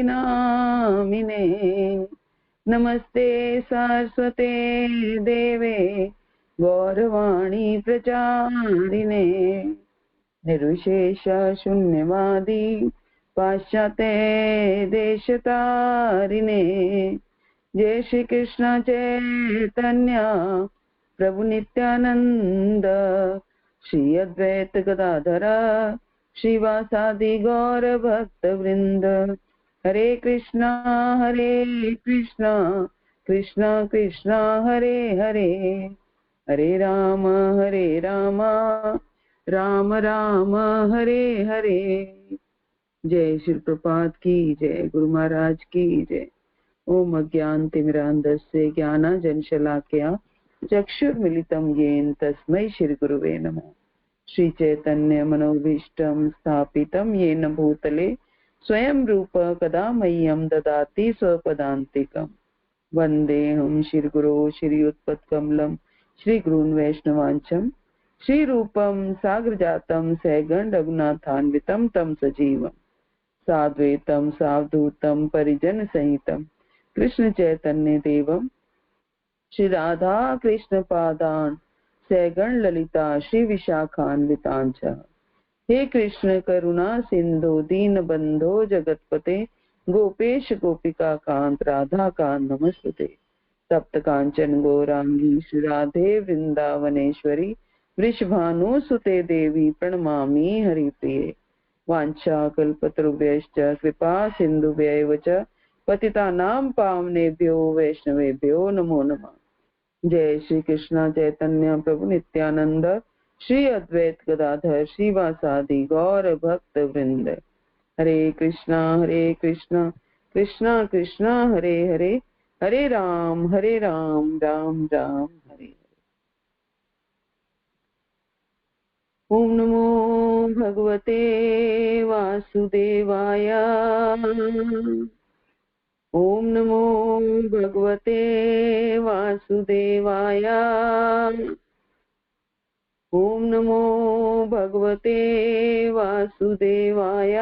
नामिने नमस्ते सरस्वते देवे गौरवाणी प्रचारिणे निर्विशेष शून्यवादी पाश्चात्य देशतारिणे जय श्री कृष्ण चैतन्य प्रभु नित्यानंद श्री अद्वैत गदाधर श्रीवासादि गौर भक्त वृंद हरे कृष्णा कृष्णा कृष्णा हरे हरे हरे राम राम राम हरे हरे। जय श्री प्रपात की जय, गुरु महाराज की जय। ओम अज्ञानतिमिरान्धस्य ज्ञानाञ्जनशलाकया चक्षुर्मिलितं येन तस्मै श्री गुरुवे नमः। श्री चैतन्य मनोभीष्टं स्थापितं येन भूतले स्वयं रूप कदा मह्यं ददाति स्वपदान्तिकम्। वन्देऽहं श्रीगुरो श्रीयुतपत्कमलं श्रीगुरून् वैष्णवांचं श्रीरूपं साग्रजातं सहगण रघुनाथान्वितं तं सजीवं साद्वैतं सावधूतं परिजन सहितं कृष्ण चैतन्य देवं श्री राधा कृष्ण पादान सहगण ललिता श्री विशाखान्वितांच। हे कृष्ण करुणा सिंधु दीन बंधो जगतपते गोपेश गोपिका कांत राधा कांत नमस्तुते। तप्त कांचन गौरांगी श्री राधे वृंदावनेश्वरी वृषभानुसुते देवी प्रणमामि हरिप्रिये। वाञ्छाकल्पतरुभ्यश्च कृपा सिन्धुभ्यैव च पतितानां पावनेभ्यो वैष्णवेभ्यो नमो नमः। जय श्री कृष्ण चैतन्य प्रभु नित्यानंद श्री अद्वैत गदाधर श्रीवासादि गौर भक्त वृंद हरे कृष्णा कृष्णा कृष्णा हरे हरे हरे राम राम राम हरे। ओम नमो भगवते वासुदेवाय ओम नमो भगवते वासुदेवाय ओम नमो भगवते वासुदेवाय।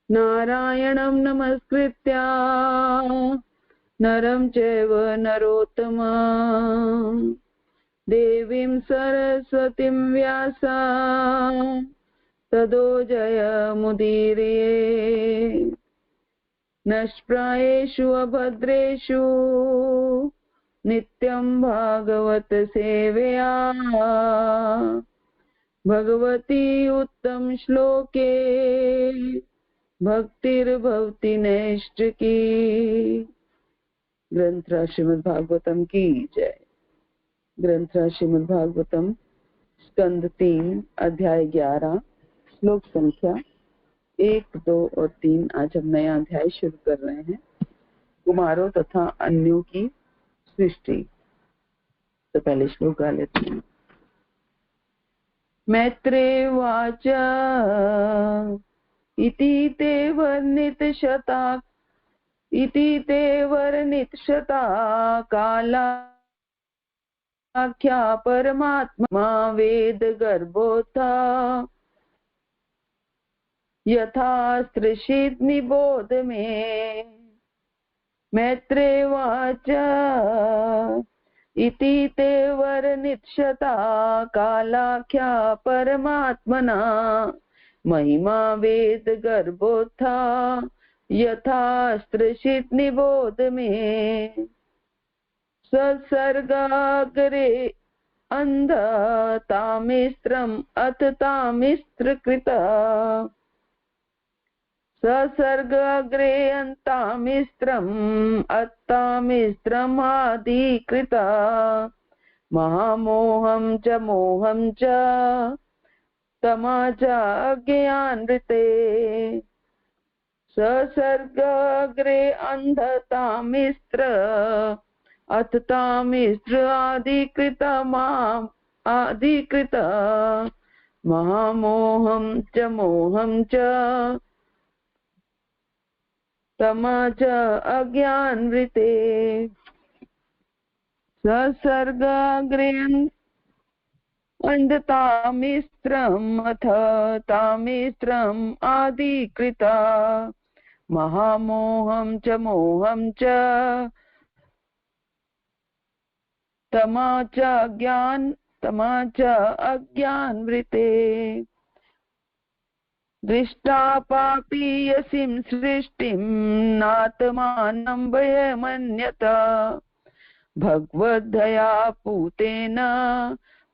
नारायणं नमस्कृत्य नरं चैव नरोत्तमं देवीं सरस्वतीं व्यासा ततो जयमुदीरये। नष्प्रायेषु अभद्रेषु नित्यं भागवत सेवया भगवती उत्तम श्लोके भक्तिर्भवति नैष्ठिकी। ग्रंथ श्रीमद् भागवतम की जय। ग्रंथ श्रीमद् भागवतम स्कंद 3 अध्याय 11 श्लोक संख्या 1, 2 और 3। आज हम नया अध्याय शुरू कर रहे हैं, कुमारों तथा अन्यों की सृष्टि। तो पहले श्लोक गा लेते हैं। मैत्रेवाच इति ते वर्णितशता कालाख्या परमात्मा वेद गर्भोत्था यथा स्त्रीषित् निबोध मे। मैत्रेवाच इति ते वर्णितशता कालाख्या परमात्मना महिमा वेद गर्भोत्था यथा स्त्रीषित् निबोध मे। ससर्गाग्रे अन्धतामिस्त्रम् अथ तामिस्त्रकृता ससर्गाग्रे अन्तामिस्त्रम् अत्तामिस्त्रमादिकृता महामोहं च मोहं च तमा च अज्ञानृते। ससर्गाग्रे अन्धतामिस्त्र अथ तामिस्त्र आदिकृत महामोहं च मोहं च तमा च अज्ञानवृते। ससर्गाग्रे अन्धतामिस्त्रम् अथ तामिस्त्रम् आदिकृता महामोहं च मोहं च तमा च अज्ञानवृते दृष्टा पापीयसीं सृष्टिं नात्मानं भयमन्यत भगवद्दया पूतेन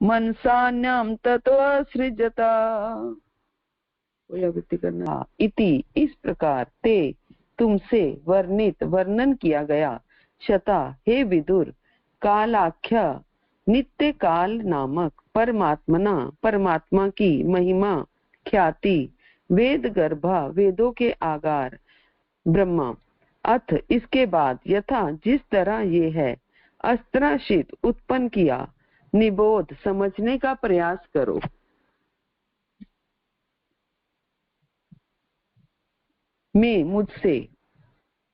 मनसान्यं ततो सृजता। पुनरावृत्ति करना। इति इस प्रकार ते तुमसे वर्णन किया गया शता हे विदुर कालाख्य नित्य काल नामक परमात्मा की महिमा ख्याति वेद गर्भा वेदों के आगार ब्रह्मा अथ इसके बाद यथा जिस तरह ये है अस्त्राशित उत्पन्न किया निबोध समझने का प्रयास करो। मैं मुझसे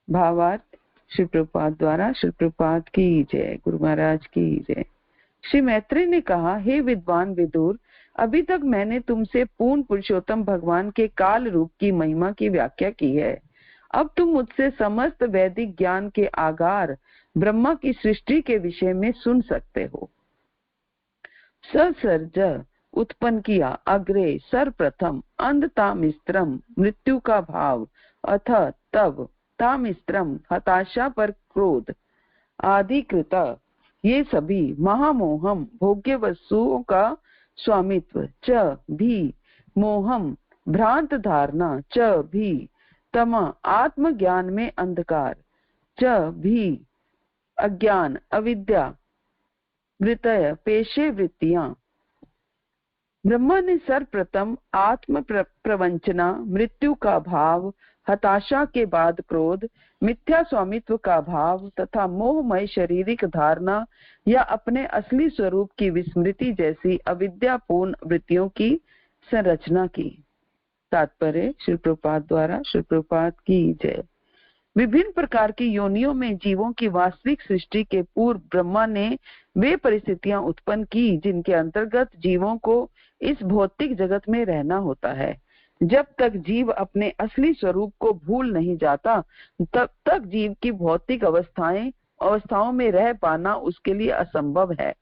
भावार्थ श्री प्रभुपाद द्वारा श्री प्रभुपाद की जय, गुरु महाराज की जय। श्री मैत्री ने कहा, हे विद्वान विदुर, अभी तक मैंने तुमसे पूर्ण पुरुषोत्तम भगवान के काल रूप की महिमा की व्याख्या की है। अब तुम मुझसे समस्त वैदिक ज्ञान के आगार ब्रह्मा की सृष्टि के विषय में सुन सकते हो। ससर्ज उत्पन्न किया अग्रे सर्वप्रथम अंधतामिस्त्रम मृत्यु का भाव अथ तब तामिस्त्रम हताशा पर क्रोध आदिकृत ये सभी महामोहम भोग्य वस्तुओं का स्वामित्व च भी मोहम भ्रांत धारणा च भी तम आत्मज्ञान में अंधकार च भी अज्ञान अविद्या वृत्तय पेशे वृत्तियां। ब्रह्मा ने सर्वप्रथम आत्म प्रवंचना मृत्यु का भाव हताशा के बाद क्रोध मिथ्या स्वामित्व का भाव तथा मोहमय शारीरिक धारणा या अपने असली स्वरूप की विस्मृति जैसी अविद्यापूर्ण वृत्तियों की संरचना की। तात्पर्य श्री प्रभुपाद द्वारा श्री प्रभुपाद की जय। विभिन्न प्रकार की योनियों में जीवों की वास्तविक सृष्टि के पूर्व ब्रह्मा ने वे परिस्थितियां उत्पन्न की जिनके अंतर्गत जीवों को इस भौतिक जगत में रहना होता है। जब तक जीव अपने असली स्वरूप को भूल नहीं जाता तब तक जीव की भौतिक अवस्थाओं में रह पाना उसके लिए असंभव है।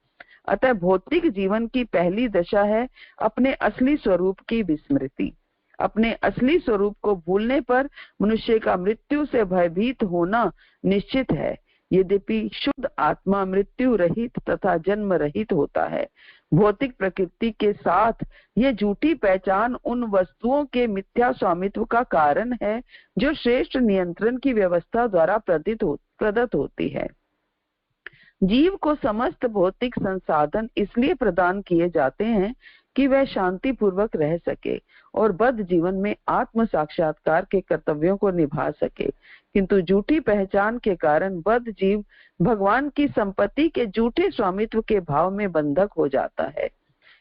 अतः भौतिक जीवन की पहली दशा है अपने असली स्वरूप की विस्मृति। अपने असली स्वरूप को भूलने पर मनुष्य का मृत्यु से भयभीत होना निश्चित है। यद्यपि शुद्ध आत्मा मृत्यु रहित तथा जन्म रहित होता है, भौतिक प्रकृति के साथ यह झूठी पहचान उन वस्तुओं के मिथ्या स्वामित्व का कारण है जो श्रेष्ठ नियंत्रण की व्यवस्था द्वारा प्रदत्त होती है। जीव को समस्त भौतिक संसाधन इसलिए प्रदान किए जाते हैं कि वह शांति पूर्वक रह सके और बद्ध जीवन में आत्म साक्षात्कार के कर्तव्यों को निभा सके, किंतु झूठी पहचान के कारण बद्ध जीव भगवान की संपत्ति के झूठे स्वामित्व के भाव में बंधक हो जाता है।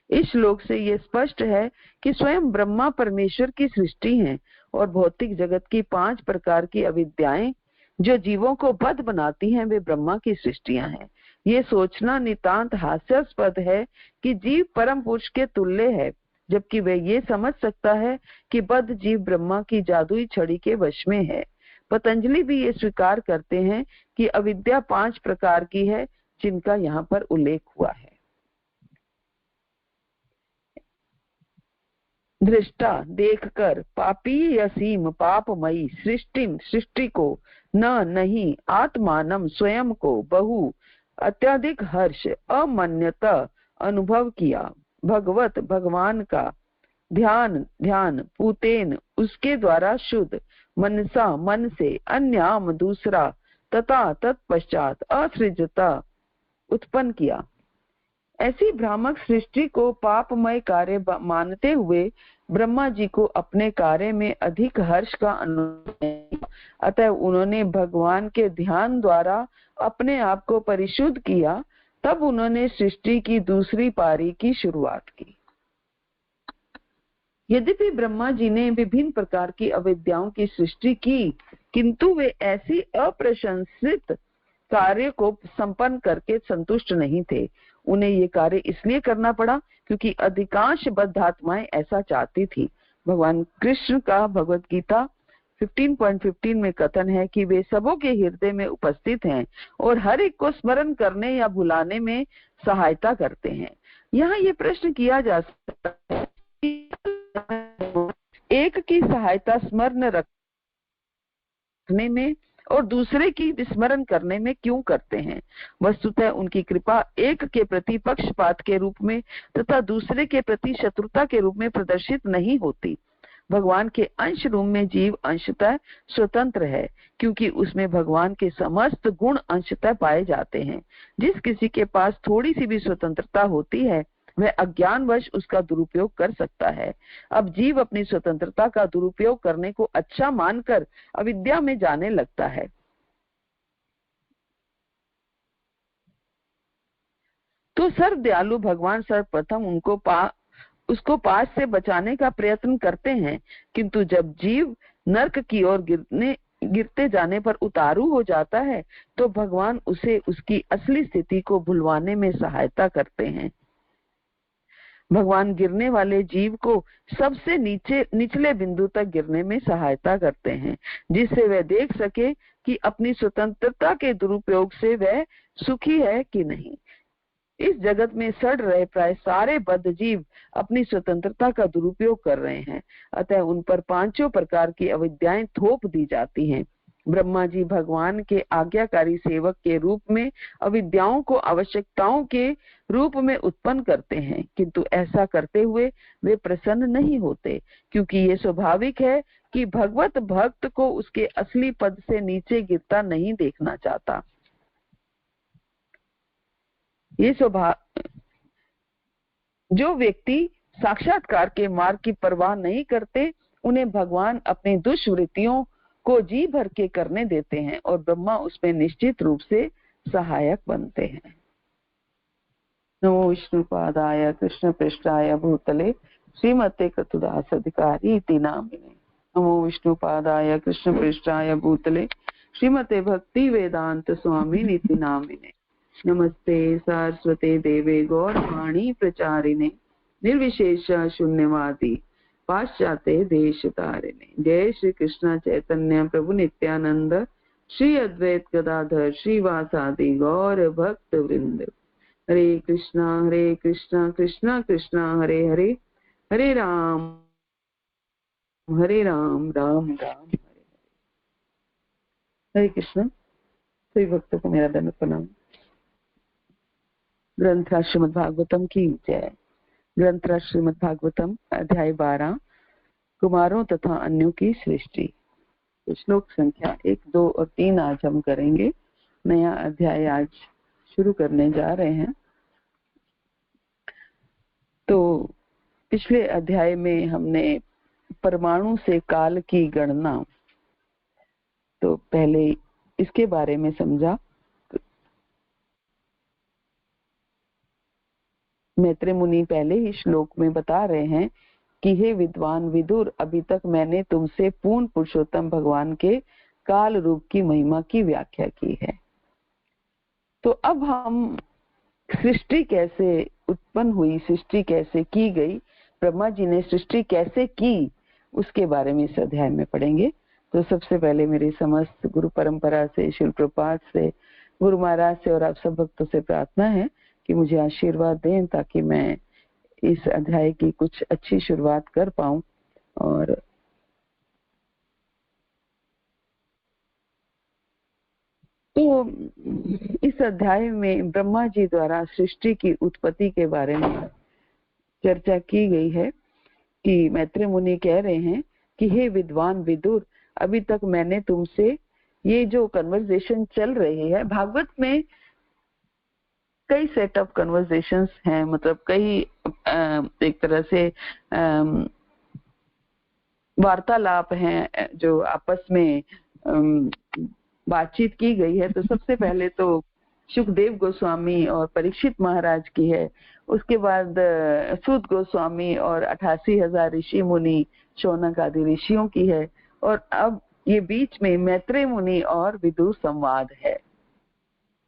इस श्लोक से यह स्पष्ट है कि स्वयं ब्रह्मा परमेश्वर की सृष्टि है और भौतिक जगत की 5 प्रकार की अविद्याएं जो जीवों को बद्ध बनाती हैं वे ब्रह्मा की सृष्टियां हैं। ये सोचना नितांत हास्यास्पद है कि जीव परम पुरुष के तुल्य है, जबकि वह ये समझ सकता है कि बद्ध जीव ब्रह्मा की जादुई छड़ी के वश में है। पतंजलि भी ये स्वीकार करते हैं कि अविद्या 5 प्रकार की है जिनका यहाँ पर उल्लेख हुआ है। दृष्टा देखकर पापी यसीम पापमयी सृष्टि को नहीं आत्मानम स्वयं को बहु अत्यधिक हर्ष अमान्यता अनुभव किया। भगवत भगवान का ध्यान पूतेन उसके द्वारा शुद्ध मनसा मन से अन्याम दूसरा तथा तत्पश्चात असृजता उत्पन्न किया। ऐसी भ्रामक सृष्टि को पापमय कार्य मानते हुए ब्रह्मा जी को अपने कार्य में अधिक हर्ष का अनुभव है। अतः उन्होंने भगवान के ध्यान द्वारा अपने आप को परिशुद्ध किया। तब उन्होंने सृष्टि की दूसरी पारी की शुरुआत की। यद्यपि ब्रह्मा जी ने विभिन्न प्रकार की अविद्याओं की सृष्टि की, किंतु वे ऐसी अप्रशंसित कार्य को संपन्न करके संतुष्ट नहीं थे। उन्हें ये कार्य इसलिए करना पड़ा क्योंकि अधिकांश बद्ध आत्माएं ऐसा चाहती थी। भगवान कृष्ण का भगवत गीता 15.15 में कथन है कि वे सबों के हृदय में उपस्थित हैं और हर एक को स्मरण करने या भुलाने में सहायता करते हैं। यहाँ ये प्रश्न किया जा सकता है कि एक की सहायता स्मरण रखने में और दूसरे की विस्मरण करने में क्यों करते हैं? वस्तुतः उनकी कृपा एक के प्रति पक्षपात के रूप में तथा दूसरे के प्रति शत्रुता के रूप में प्रदर्शित नहीं होती। भगवान के अंश रूप में जीव अंशतः स्वतंत्र है, क्योंकि उसमें भगवान के समस्त गुण अंशतः पाए जाते हैं। जिस किसी के पास थोड़ी सी भी स्वतंत्रता होती है वह अज्ञानवश उसका दुरुपयोग कर सकता है। अब जीव अपनी स्वतंत्रता का दुरुपयोग करने को अच्छा मानकर अविद्या में जाने लगता है। तो सर्वदयालु भगवान सर्वप्रथम उसको पास से बचाने का प्रयत्न करते हैं, किंतु जब जीव नरक की ओर गिरते जाने पर उतारू हो जाता है तो भगवान उसे उसकी असली स्थिति को भुलवाने में सहायता करते हैं। भगवान गिरने वाले जीव को सबसे निचले बिंदु तक गिरने में सहायता करते हैं, जिससे वह देख सके कि अपनी स्वतंत्रता के दुरुपयोग से वह सुखी है कि नहीं। इस जगत में सड़ रहे प्राय सारे बद्ध जीव अपनी स्वतंत्रता का दुरुपयोग कर रहे हैं, अतः उन पर पांचों प्रकार की अविद्याएं थोप दी जाती हैं। ब्रह्मा जी भगवान के आज्ञाकारी सेवक के रूप में अविद्याओं को आवश्यकताओं के रूप में उत्पन्न करते हैं, किंतु ऐसा करते हुए वे प्रसन्न नहीं होते, क्योंकि ये स्वाभाविक है कि भगवत भक्त को उसके असली पद से नीचे गिरता नहीं देखना चाहता। ये स्वभाव जो व्यक्ति साक्षात्कार के मार्ग की परवाह नहीं करते, उन्हें भगवान अपनी दुष्वृत्तियों को जी भर के करने देते हैं और ब्रह्मा उसमें निश्चित रूप से सहायक बनते हैं। नमो विष्णुपादाय कृष्ण पृष्ठाय भूतले श्रीमते कृतदास अधिकारी इति नामिने। नमो विष्णुपादाय कृष्ण पृष्ठाय भूतले श्रीमते भक्ति वेदांत स्वामी इति नामिने। नमस्ते सरस्वते देवे गौरवाणी प्रचारिणे निर्विशेष शून्यवादी पाश्चात्य देश तारिणे। जय श्री कृष्ण चैतन्य प्रभु नित्यानंद श्री अद्वैत गदाधर श्रीवासादि गौर भक्त वृंद। हरे कृष्णा कृष्णा कृष्णा हरे हरे, हरे राम राम राम राम हरे हरे। हरे कृष्ण। सभी भक्तों को मेरा धन्यवाद प्रणाम। ग्रंथ श्रीमद् भागवतम की जय। ग्रंथ श्रीमद् भागवतम अध्याय 12 कुमारों तथा अन्यों की सृष्टि। श्लोक संख्या 1, 2 और 3 आज हम करेंगे। नया अध्याय आज शुरू करने जा रहे हैं। तो पिछले अध्याय में हमने परमाणु से काल की गणना, तो पहले इसके बारे में समझा। मैत्रेय मुनि पहले ही श्लोक में बता रहे हैं कि हे विद्वान विदुर, अभी तक मैंने तुमसे पूर्ण पुरुषोत्तम भगवान के काल रूप की महिमा की व्याख्या की है। तो अब हम सृष्टि कैसे उत्पन्न हुई, सृष्टि कैसे की गई, ब्रह्मा जी ने सृष्टि कैसे की, उसके बारे में इस अध्याय में पढ़ेंगे। तो सबसे पहले मेरी समस्त गुरु परंपरा से, श्रील प्रभुपाद से, गुरु महाराज से और आप सब भक्तों से प्रार्थना है कि मुझे आशीर्वाद दें ताकि मैं इस अध्याय की कुछ अच्छी शुरुआत कर पाऊं। और तो इस अध्याय में ब्रह्मा जी द्वारा सृष्टि की उत्पत्ति के बारे में चर्चा की गई है कि मैत्रेय मुनि कह रहे हैं कि हे विद्वान विदुर, अभी तक मैंने तुमसे ये जो कन्वर्सेशन चल रही है, भागवत में कई सेट ऑफ कन्वर्सेशंस हैं, मतलब कई एक तरह से वार्तालाप हैं जो आपस में बातचीत की गई है। तो सबसे पहले तो सुखदेव गोस्वामी और परीक्षित महाराज की है, उसके बाद सूत गोस्वामी और 88,000 ऋषि मुनि शौनक आदि ऋषियों की है, और अब ये बीच में मैत्रेय मुनि और विदुर संवाद है।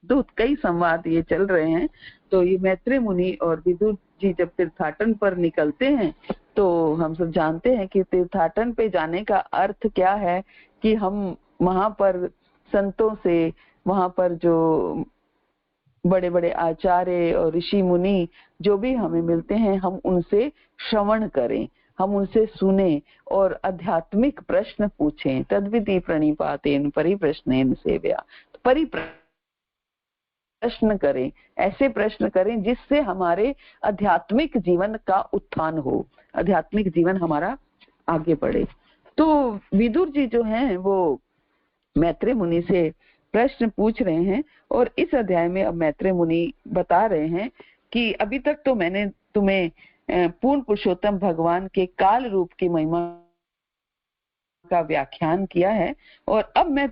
तो कई संवाद ये चल रहे हैं। तो ये मैत्रेय मुनि और विदुर जी जब तीर्थाटन पर निकलते हैं तो हम सब जानते हैं कि तीर्थाटन पे जाने का अर्थ क्या है कि हम वहां पर संतों से, वहां पर जो बड़े बड़े आचार्य और ऋषि मुनि जो भी हमें मिलते हैं, हम उनसे श्रवण करें, हम उनसे सुने और आध्यात्मिक प्रश्न पूछें। तद्विधि प्रणिपातेन परिप्रश्नेन सेव्या, प्रश्न करें, ऐसे प्रश्न करें जिससे हमारे आध्यात्मिक जीवन का उत्थान हो, आध्यात्मिक जीवन हमारा आगे बढ़े। तो विदुर जी जो हैं वो मैत्रेय मुनि से प्रश्न पूछ रहे हैं और इस अध्याय में अब मैत्रेय मुनि बता रहे हैं कि अभी तक तो मैंने तुम्हें पूर्ण पुरुषोत्तम भगवान के काल रूप की महिमा का व्याख्यान किया है और अब मैं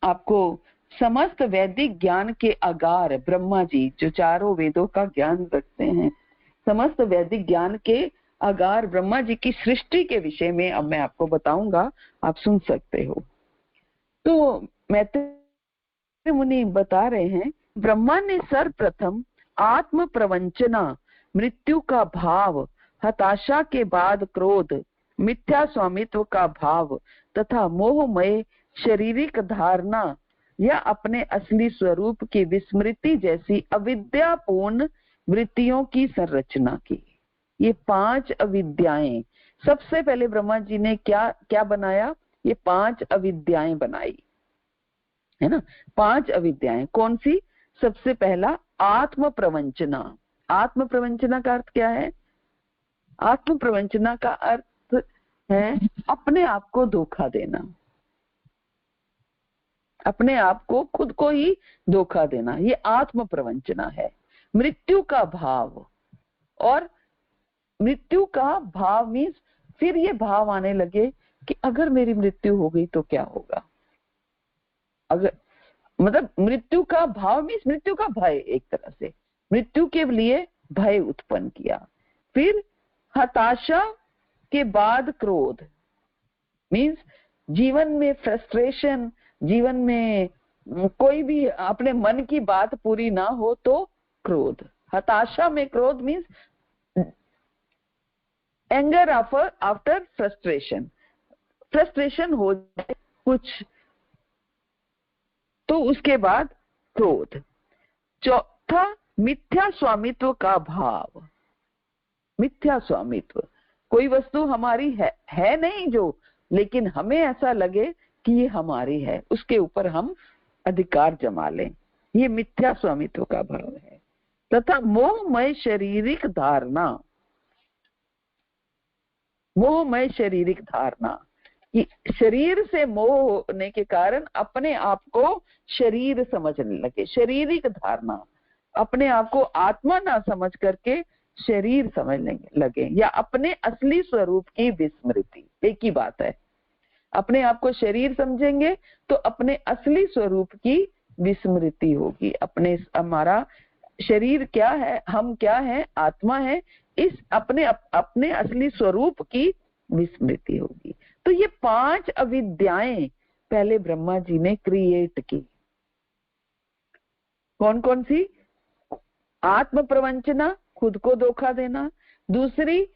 आपको समस्त वैदिक ज्ञान के आगार ब्रह्मा जी जो चारों वेदों का ज्ञान रखते हैं, समस्त वैदिक ज्ञान के आगार ब्रह्मा जी की सृष्टि के विषय में अब मैं आपको बताऊंगा, आप सुन सकते हो। तो मैत्रेय मुनि बता रहे हैं, ब्रह्मा ने सर्वप्रथम आत्म प्रवंचना, मृत्यु का भाव, हताशा के बाद क्रोध, मिथ्या स्वामित्व का भाव तथा मोहमय शारीरिक धारणा या अपने असली स्वरूप की विस्मृति जैसी अविद्यापूर्ण वृत्तियों की संरचना की। ये 5 अविद्याएं, सबसे पहले ब्रह्मा जी ने क्या क्या बनाया? ये 5 अविद्याएं बनाई है ना। 5 अविद्याएं कौन सी? सबसे पहला आत्म प्रवंचना। आत्म प्रवंचना का अर्थ क्या है? आत्म प्रवंचना का अर्थ है अपने आप को धोखा देना, अपने आप को, खुद को ही धोखा देना, ये आत्म प्रवंचना है। मृत्यु का भाव, और मृत्यु का भाव मीन्स फिर ये भाव आने लगे कि अगर मेरी मृत्यु हो गई तो क्या होगा। अगर मतलब मृत्यु का भाव मीन्स मृत्यु का भय, एक तरह से मृत्यु के लिए भय उत्पन्न किया। फिर हताशा के बाद क्रोध, मीन्स जीवन में फ्रस्ट्रेशन, जीवन में कोई भी अपने मन की बात पूरी ना हो तो क्रोध। हताशा में क्रोध means anger after frustration, frustration हो जाए कुछ तो उसके बाद क्रोध। चौथा मिथ्या स्वामित्व का भाव। मिथ्या स्वामित्व, कोई वस्तु हमारी है नहीं जो, लेकिन हमें ऐसा लगे कि ये हमारी है, उसके ऊपर हम अधिकार जमा लें, ये मिथ्या स्वामित्व का भाव है। तथा मोहमय शारीरिक धारणा, मोहमय शारीरिक धारणा, कि शरीर से मोह होने के कारण अपने आप को शरीर समझने लगे, शारीरिक धारणा, अपने आप को आत्मा ना समझ करके शरीर समझने लगे, या अपने असली स्वरूप की विस्मृति। एक ही बात है, अपने आप को शरीर समझेंगे तो अपने असली स्वरूप की विस्मृति होगी। अपने हमारा शरीर क्या है, हम क्या है, आत्मा है, इस अपने असली स्वरूप की विस्मृति होगी। तो ये 5 अविद्याएं पहले ब्रह्मा जी ने क्रिएट की। कौन कौन सी? आत्म प्रवंचना, खुद को धोखा देना। दूसरी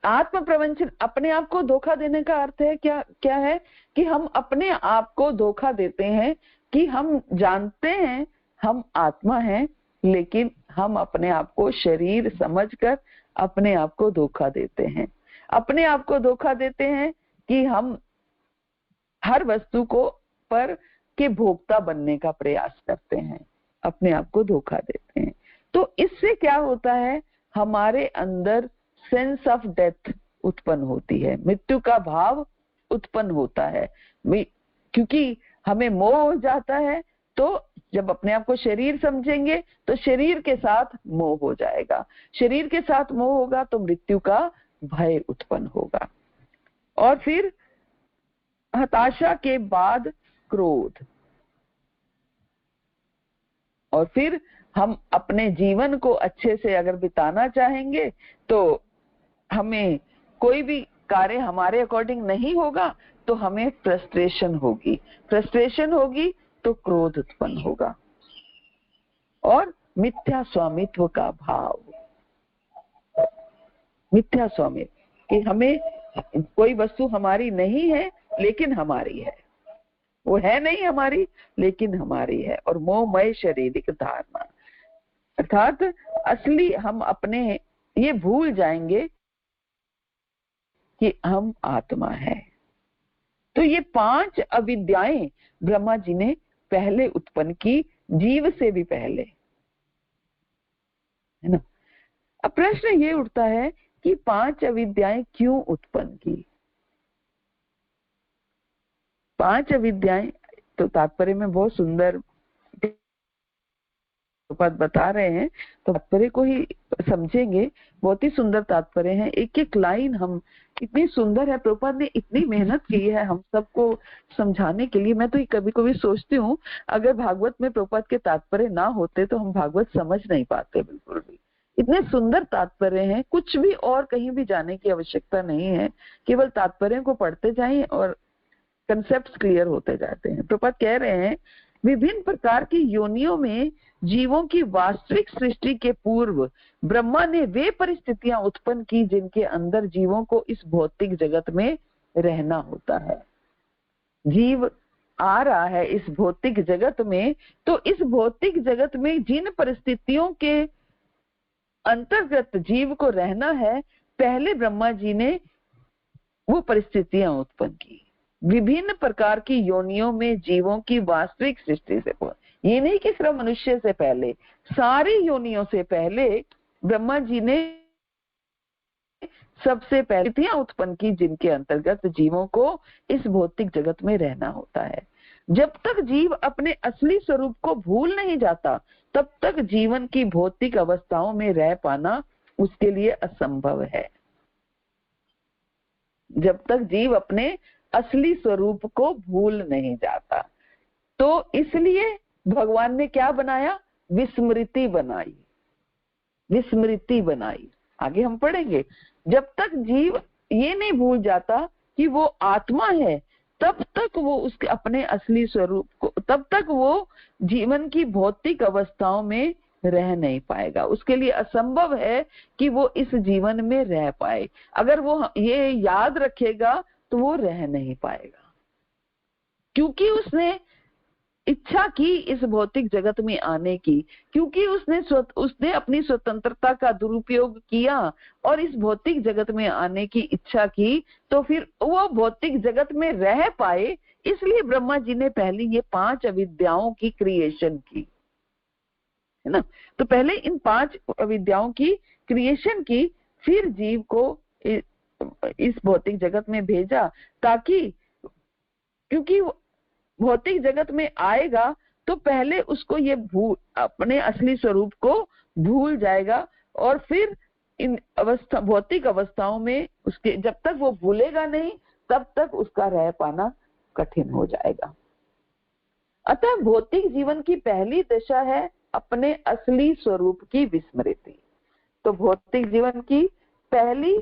आत्म प्रवंचन, अपने आप को धोखा देने का अर्थ है क्या है कि हम अपने आप को धोखा देते हैं कि हम जानते हैं हम आत्मा हैं, लेकिन हम अपने आप को शरीर समझकर अपने आप को धोखा देते हैं। अपने आप को धोखा देते हैं कि हम हर वस्तु को पर के भोक्ता बनने का प्रयास करते हैं, अपने आप को धोखा देते हैं। तो इससे क्या होता है, हमारे अंदर सेंस ऑफ डेथ उत्पन्न होती है, मृत्यु का भाव उत्पन्न होता है, क्योंकि हमें मोह हो जाता है। तो जब अपने आप को शरीर समझेंगे तो शरीर के साथ मोह हो जाएगा, शरीर के साथ मोह होगा तो मृत्यु का भय उत्पन्न होगा। और फिर हताशा के बाद क्रोध, और फिर हम अपने जीवन को अच्छे से अगर बिताना चाहेंगे तो हमें कोई भी कार्य हमारे अकॉर्डिंग नहीं होगा तो हमें फ्रस्ट्रेशन होगी, फ्रस्ट्रेशन होगी तो क्रोध उत्पन्न होगा। और मिथ्या स्वामित्व का भाव, मिथ्या स्वामित्व कि हमें कोई वस्तु हमारी नहीं है लेकिन हमारी है, वो है नहीं हमारी लेकिन हमारी है। और मोहमय शारीरिक धारणा, अर्थात असली हम अपने ये भूल जाएंगे कि हम आत्मा है। तो ये 5 अविद्याएं ब्रह्मा जी ने पहले उत्पन्न की, जीव से भी पहले, है ना। अब प्रश्न ये उठता है कि 5 अविद्याएं क्यों उत्पन्न की? 5 अविद्याएं तो तात्पर्य में बहुत सुंदर पद बता रहे हैं, तो तात्पर्य को ही समझेंगे। बहुत ही सुंदर तात्पर्य है, एक एक लाइन हम इतनी सुंदर है। प्रभुपाद ने इतनी मेहनत की है हम सबको समझाने के लिए। मैं तो कभी कभी सोचती हूँ अगर भागवत में प्रभुपाद के तात्पर्य ना होते तो हम भागवत समझ नहीं पाते बिल्कुल भी। इतने सुंदर तात्पर्य हैं, कुछ भी और कहीं भी जाने की आवश्यकता नहीं है, केवल तात्पर्य को पढ़ते जाएं और कंसेप्ट क्लियर होते जाते हैं। प्रभुपाद कह रहे हैं विभिन्न प्रकार की योनियों में जीवों की वास्तविक सृष्टि के पूर्व ब्रह्मा ने वे परिस्थितियां उत्पन्न की जिनके अंदर जीवों को इस भौतिक जगत में रहना होता है। जीव आ रहा है इस भौतिक जगत में, तो इस भौतिक जगत में जिन परिस्थितियों के अंतर्गत जीव को रहना है, पहले ब्रह्मा जी ने वो परिस्थितियां उत्पन्न की। विभिन्न प्रकार की योनियों में जीवों की वास्तविक सृष्टि से, ये नहीं कि सिर्फ मनुष्य से पहले, सारी योनियों से पहले ब्रह्मा जी ने सबसे पहले परिस्थितियां उत्पन्न की जिनके अंतर्गत जीवों को इस भौतिक जगत में रहना होता है। जब तक जीव अपने असली स्वरूप को भूल नहीं जाता तब तक जीवन की भौतिक अवस्थाओं में रह पाना उसके लिए असंभव है। जब तक जीव अपने असली स्वरूप को भूल नहीं जाता, तो इसलिए भगवान ने क्या बनाया? विस्मृति बनाई, विस्मृति बनाई। आगे हम पढ़ेंगे, जब तक जीव ये नहीं भूल जाता कि वो आत्मा है तब तक वो उसके अपने असली स्वरूप को, तब तक वो जीवन की भौतिक अवस्थाओं में रह नहीं पाएगा। उसके लिए असंभव है कि वो इस जीवन में रह पाए। अगर वो ये याद रखेगा तो वो रह नहीं पाएगा, क्योंकि उसने इच्छा की इस भौतिक जगत में आने की, क्योंकि उसने अपनी स्वतंत्रता का दुरुपयोग किया और इस भौतिक जगत में आने की इच्छा की, तो फिर वो भौतिक जगत में रह पाए। इसलिए ब्रह्मा जी ने पहले ये 5 अविद्याओं की क्रिएशन की, है ना। तो पहले इन 5 अविद्याओं की क्रिएशन की, फिर जीव को इस भौतिक जगत में भेजा, ताकि क्योंकि भौतिक जगत में आएगा तो पहले उसको ये अपने असली स्वरूप को भूल जाएगा, और फिर इन भौतिक अवस्थाओं में उसके जब तक वो भूलेगा नहीं तब तक उसका रह पाना कठिन हो जाएगा। अतः भौतिक जीवन की पहली दशा है अपने असली स्वरूप की विस्मृति। तो भौतिक जीवन की पहली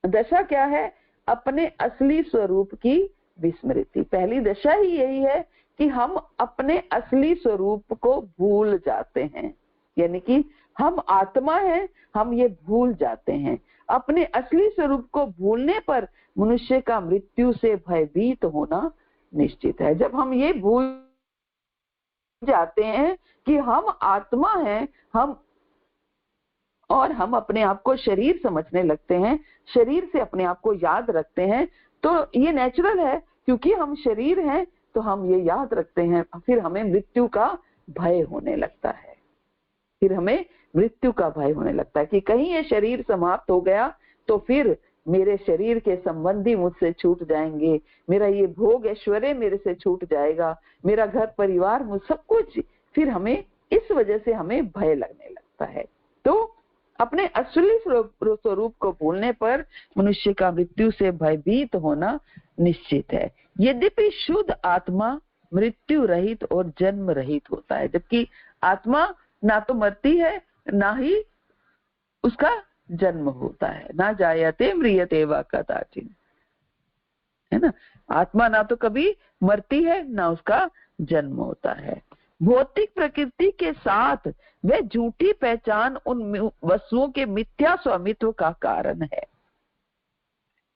दशा क्या है? अपने असली स्वरूप की विस्मृति। पहली दशा ही यही है कि हम अपने असली स्वरूप को भूल जाते हैं, यानी कि हम आत्मा हैं, हम ये भूल जाते हैं। अपने असली स्वरूप को भूलने पर मनुष्य का मृत्यु से भयभीत होना निश्चित है। जब हम ये भूल जाते हैं कि हम आत्मा हैं, हम अपने आप को शरीर समझने लगते हैं, शरीर से अपने आप को याद रखते हैं, तो ये नेचुरल है, क्योंकि हम शरीर हैं तो हम ये याद रखते हैं। फिर हमें मृत्यु का भय होने लगता है, फिर हमें मृत्यु का भय होने लगता है कि कहीं ये शरीर समाप्त हो गया तो फिर मेरे शरीर के संबंधी मुझसे छूट जाएंगे, मेरा ये भोग ऐश्वर्य मेरे से छूट जाएगा, मेरा घर परिवार मुझ सब कुछ, फिर हमें इस वजह से हमें भय लगने लगता है। तो अपने असली स्वरूप को भूलने पर मनुष्य का मृत्यु से भयभीत होना निश्चित है। यद्यपि शुद्ध आत्मा मृत्यु रहित और जन्म रहित होता है, जबकि आत्मा ना तो मरती है ना ही उसका जन्म होता है। ना जायते म्रियते वा कदाचिन, है ना। आत्मा ना तो कभी मरती है ना उसका जन्म होता है। भौतिक प्रकृति के साथ वह झूठी पहचान उन वस्तुओं के मिथ्या स्वामित्व का कारण है,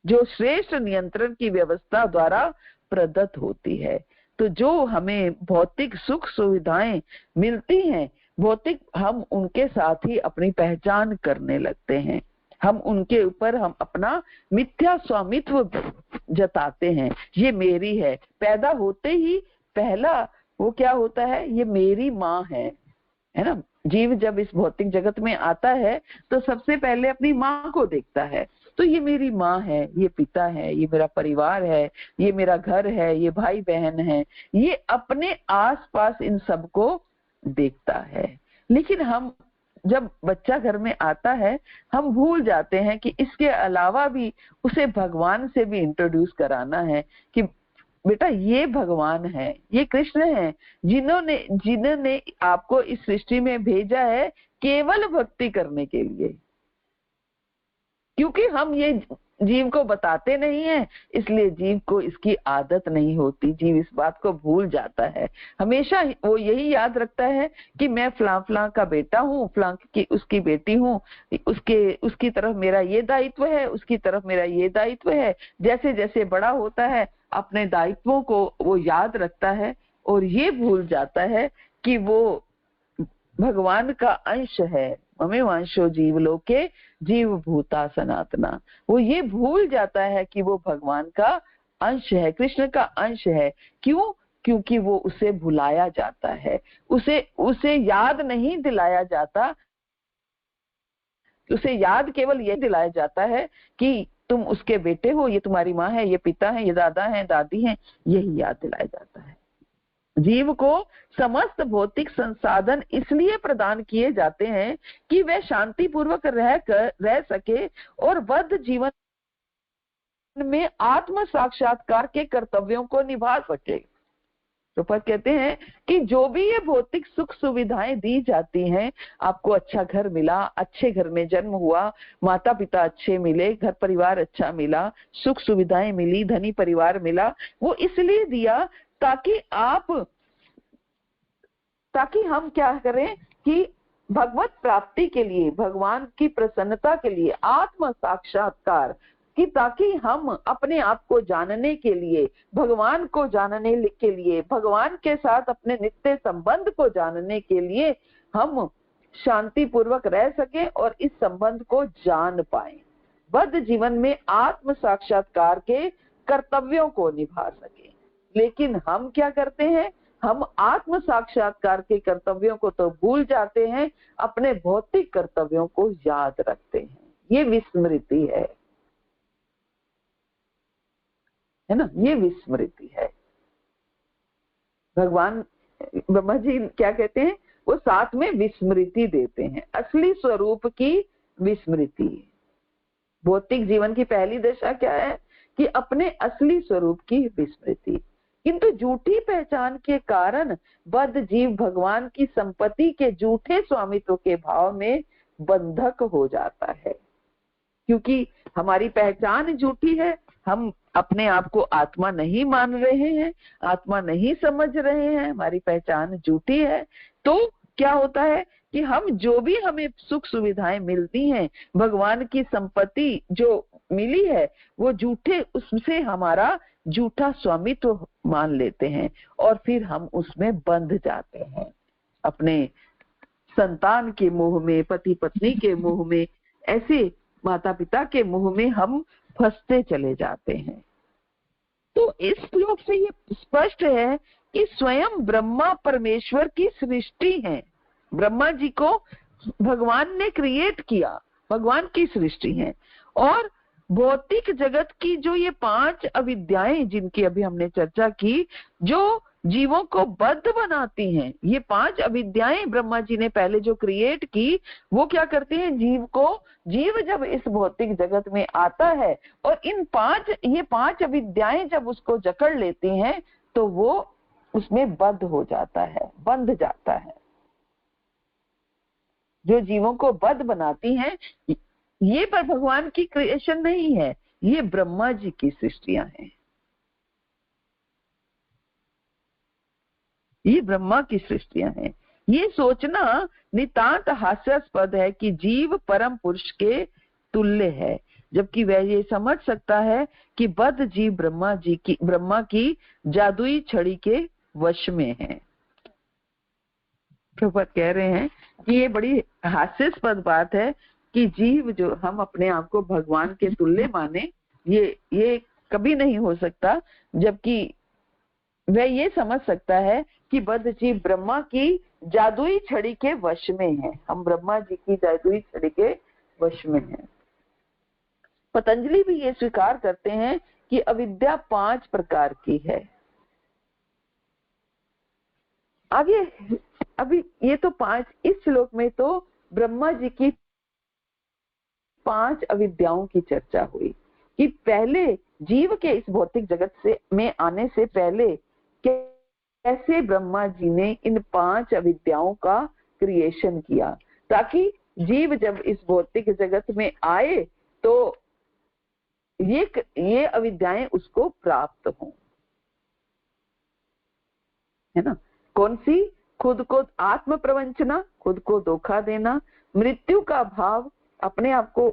जो श्रेष्ठ नियंत्रण की व्यवस्था द्वारा प्रदत्त होती है। तो जो हमें भौतिक सुख सुविधाएं मिलती हैं, भौतिक, हम उनके साथ ही अपनी पहचान करने लगते हैं, हम उनके ऊपर हम अपना मिथ्या स्वामित्व जताते हैं। ये मेरी है, पैदा होते ही पहला वो क्या होता है, ये मेरी माँ है ना। जीव जब इस भौतिक जगत में आता है तो सबसे पहले अपनी माँ को देखता है, तो ये मेरी माँ है, ये पिता है, ये मेरा परिवार है, ये मेरा घर है, ये भाई बहन है, ये अपने आसपास इन सबको देखता है। लेकिन हम जब बच्चा घर में आता है, हम भूल जाते हैं कि इसके अलावा भी उसे भगवान से भी इंट्रोड्यूस कराना है कि बेटा ये भगवान है, ये कृष्ण है, जिन्होंने आपको इस सृष्टि में भेजा है केवल भक्ति करने के लिए। क्योंकि हम ये जीव को बताते नहीं है, इसलिए जीव को इसकी आदत नहीं होती, जीव इस बात को भूल जाता है। हमेशा वो यही याद रखता है कि मैं फलां फलां का बेटा हूँ, फलां की उसकी बेटी हूँ, उसकी तरफ मेरा ये दायित्व है, उसकी तरफ मेरा ये दायित्व है। जैसे जैसे बड़ा होता है अपने दायित्वों को वो याद रखता है और ये भूल जाता है कि वो भगवान का अंश है। हमें वंशो जीवलोके जीव भूता सनातना, वो ये भूल जाता है कि वो भगवान का अंश है, कृष्ण का अंश है। क्यों? क्योंकि वो उसे भुलाया जाता है, उसे याद नहीं दिलाया जाता, उसे याद केवल ये दिलाया जाता है कि तुम उसके बेटे हो, ये तुम्हारी माँ है, ये पिता है, ये दादा है, दादी है, यही याद दिलाया जाता है। जीव को समस्त भौतिक संसाधन इसलिए प्रदान किए जाते हैं कि वह शांति पूर्वक रह सके और बद्ध जीवन में आत्म साक्षात्कार के कर्तव्यों को निभा सके। तो पर कहते हैं कि जो भी ये भौतिक सुख सुविधाएं दी जाती हैं, आपको अच्छा घर मिला, अच्छे घर में जन्म हुआ, माता पिता अच्छे मिले, घर परिवार अच्छा मिला, सुख सुविधाएं मिली, धनी परिवार मिला, वो इसलिए दिया ताकि हम क्या करें कि भगवत प्राप्ति के लिए, भगवान की प्रसन्नता के लिए, आत्म साक्षात्कार कि ताकि हम अपने आप को जानने के लिए, भगवान को जानने के लिए, भगवान के साथ अपने नित्य संबंध को जानने के लिए हम शांति पूर्वक रह सके और इस संबंध को जान पाए, बद्ध जीवन में आत्म साक्षात्कार के कर्तव्यों को निभा सके। लेकिन हम क्या करते हैं, हम आत्म साक्षात्कार के कर्तव्यों को तो भूल जाते हैं, अपने भौतिक कर्तव्यों को याद रखते हैं। ये विस्मृति है ना, ये विस्मृति है। भगवान ब्रह्मा जी क्या कहते हैं, वो साथ में विस्मृति देते हैं, असली स्वरूप की विस्मृति। भौतिक जीवन की पहली दशा क्या है कि अपने असली स्वरूप की विस्मृति। किंतु झूठी पहचान के कारण बद्ध जीव भगवान की संपत्ति के झूठे स्वामित्व के भाव में बंधक हो जाता है। क्योंकि हमारी पहचान झूठी है, हम अपने आप को आत्मा नहीं मान रहे हैं, आत्मा नहीं समझ रहे हैं, हमारी पहचान झूठी है। तो क्या होता है कि हम जो भी हमें सुख सुविधाएं मिलती हैं, भगवान की संपत्ति जो मिली है, वो झूठे, उससे हमारा झूठा स्वामित्व मान लेते हैं और फिर हम उसमें बंध जाते हैं, अपने संतान के मोह में, पति पत्नी के मोह में, ऐसे माता पिता के मोह में हम फंसते चले जाते हैं। तो इस श्लोक से ये स्पष्ट है कि स्वयं ब्रह्मा परमेश्वर की सृष्टि है। ब्रह्मा जी को भगवान ने क्रिएट किया, भगवान की सृष्टि है। और भौतिक जगत की जो ये 5 अविद्याएं जिनकी अभी हमने चर्चा की, जो जीवों को बद्ध बनाती हैं, ये 5 अविद्याएं ब्रह्मा जी ने पहले जो क्रिएट की, वो क्या करती हैं, जीव जब इस भौतिक जगत में आता है और ये 5 अविद्याएं जब उसको जकड़ लेती हैं, तो वो उसमें बद्ध हो जाता है, बंध जाता है। जो जीवों को बद्ध बनाती हैं, ये पर भगवान की क्रिएशन नहीं है, ये ब्रह्मा जी की सृष्टियां हैं। ये ब्रह्मा की सृष्टियां हैं। ये सोचना नितांत हास्यास्पद है कि जीव परम पुरुष के तुल्य है, जबकि वह ये समझ सकता है कि बद्ध जीव ब्रह्मा की जादुई छड़ी के वश में है। प्रभुपाद कह रहे हैं कि ये बड़ी हास्यास्पद बात है कि जीव जो हम अपने आप को भगवान के तुल्य माने, ये कभी नहीं हो सकता, जबकि वह ये समझ सकता है कि बद्ध जीव ब्रह्मा की जादुई छड़ी के वश में है। हम ब्रह्मा जी की जादुई छड़ी के वश में हैं। पतंजलि भी ये स्वीकार करते हैं कि अविद्या 5 प्रकार की है। आगे अभी ये तो 5, इस श्लोक में तो ब्रह्मा जी की 5 अविद्याओं की चर्चा हुई कि पहले जीव के इस भौतिक जगत में आने से पहले कैसे ब्रह्मा जी ने इन 5 अविद्याओं का क्रिएशन किया, ताकि जीव जब इस भौतिक जगत में आए तो ये अविद्याएं उसको प्राप्त हों, है ना। कौन सी? खुद को आत्म प्रवंचना, खुद को धोखा देना, मृत्यु का भाव, अपने आप को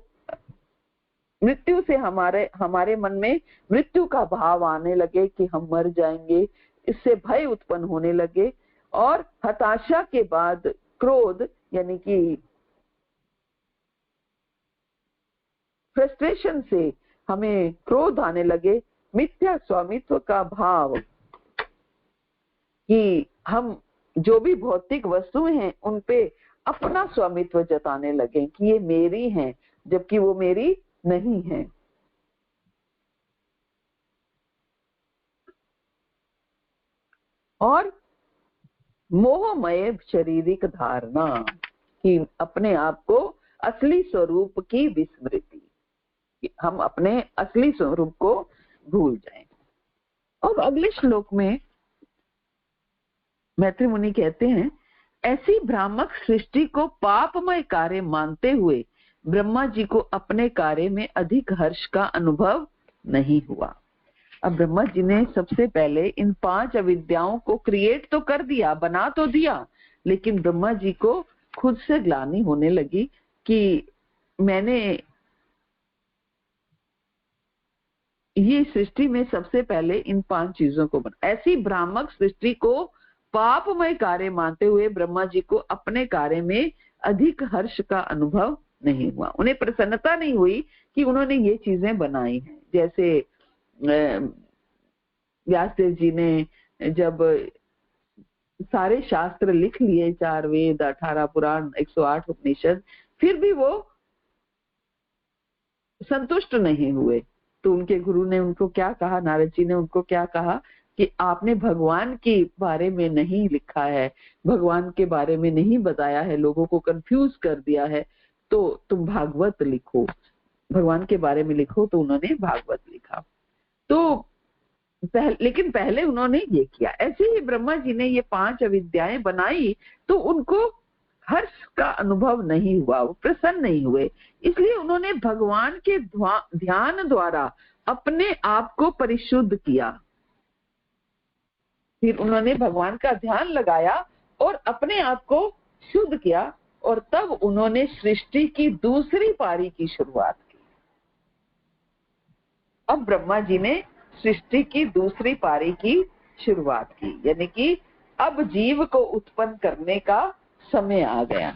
मृत्यु से हमारे मन में मृत्यु का भाव आने लगे कि हम मर जाएंगे, इससे भय उत्पन्न होने लगे, और हताशा के बाद क्रोध यानी कि फ्रस्ट्रेशन से हमें क्रोध आने लगे, मिथ्या स्वामित्व का भाव कि हम जो भी भौतिक वस्तुएं हैं उन पे अपना स्वामित्व जताने लगे कि ये मेरी हैं, जबकि वो मेरी नहीं है। और मोहमय शारीरिक धारणा कि अपने आप को असली स्वरूप की विस्मृति, हम अपने असली स्वरूप को भूल जाएं। और अगले श्लोक में मैत्री मुनि कहते हैं, ऐसी भ्रामक सृष्टि को पापमय कार्य मानते हुए ब्रह्मा जी को अपने कार्य में अधिक हर्ष का अनुभव नहीं हुआ। अब ब्रह्मा जी ने सबसे पहले इन 5 अविद्याओं को क्रिएट तो कर दिया, बना तो दिया, लेकिन ब्रह्मा जी को खुद से ग्लानि होने लगी कि मैंने ये सृष्टि में सबसे पहले इन 5 चीजों को बना। ऐसी भ्रामक सृष्टि को पापमय कार्य मानते हुए ब्रह्मा जी को अपने कार्य में अधिक हर्ष का अनुभव नहीं हुआ। उन्हें प्रसन्नता नहीं हुई कि उन्होंने ये चीजें बनाई हैं। जैसे व्यासदेव जी ने जब सारे शास्त्र लिख लिए, 4 वेद, 18 पुराण, 108 उपनिषद, फिर भी वो संतुष्ट नहीं हुए, तो उनके गुरु ने उनको क्या कहा, नारद जी ने उनको क्या कहा कि आपने भगवान के बारे में नहीं लिखा है, भगवान के बारे में नहीं बताया है, लोगों को कंफ्यूज कर दिया है, तो तुम भागवत लिखो, भगवान के बारे में लिखो। तो उन्होंने भागवत लिखा। तो लेकिन पहले उन्होंने ये किया। ऐसे ही ब्रह्मा जी ने ये 5 अविद्याएं बनाई, तो उनको हर्ष का अनुभव नहीं हुआ, वो प्रसन्न नहीं हुए, इसलिए उन्होंने भगवान के ध्यान द्वारा अपने आप को परिशुद्ध किया। फिर उन्होंने भगवान का ध्यान लगाया और अपने आप को शुद्ध किया, और तब उन्होंने सृष्टि की दूसरी पारी की शुरुआत की। अब ब्रह्मा जी ने सृष्टि की दूसरी पारी की शुरुआत की, यानी कि अब जीव को उत्पन्न करने का समय आ गया,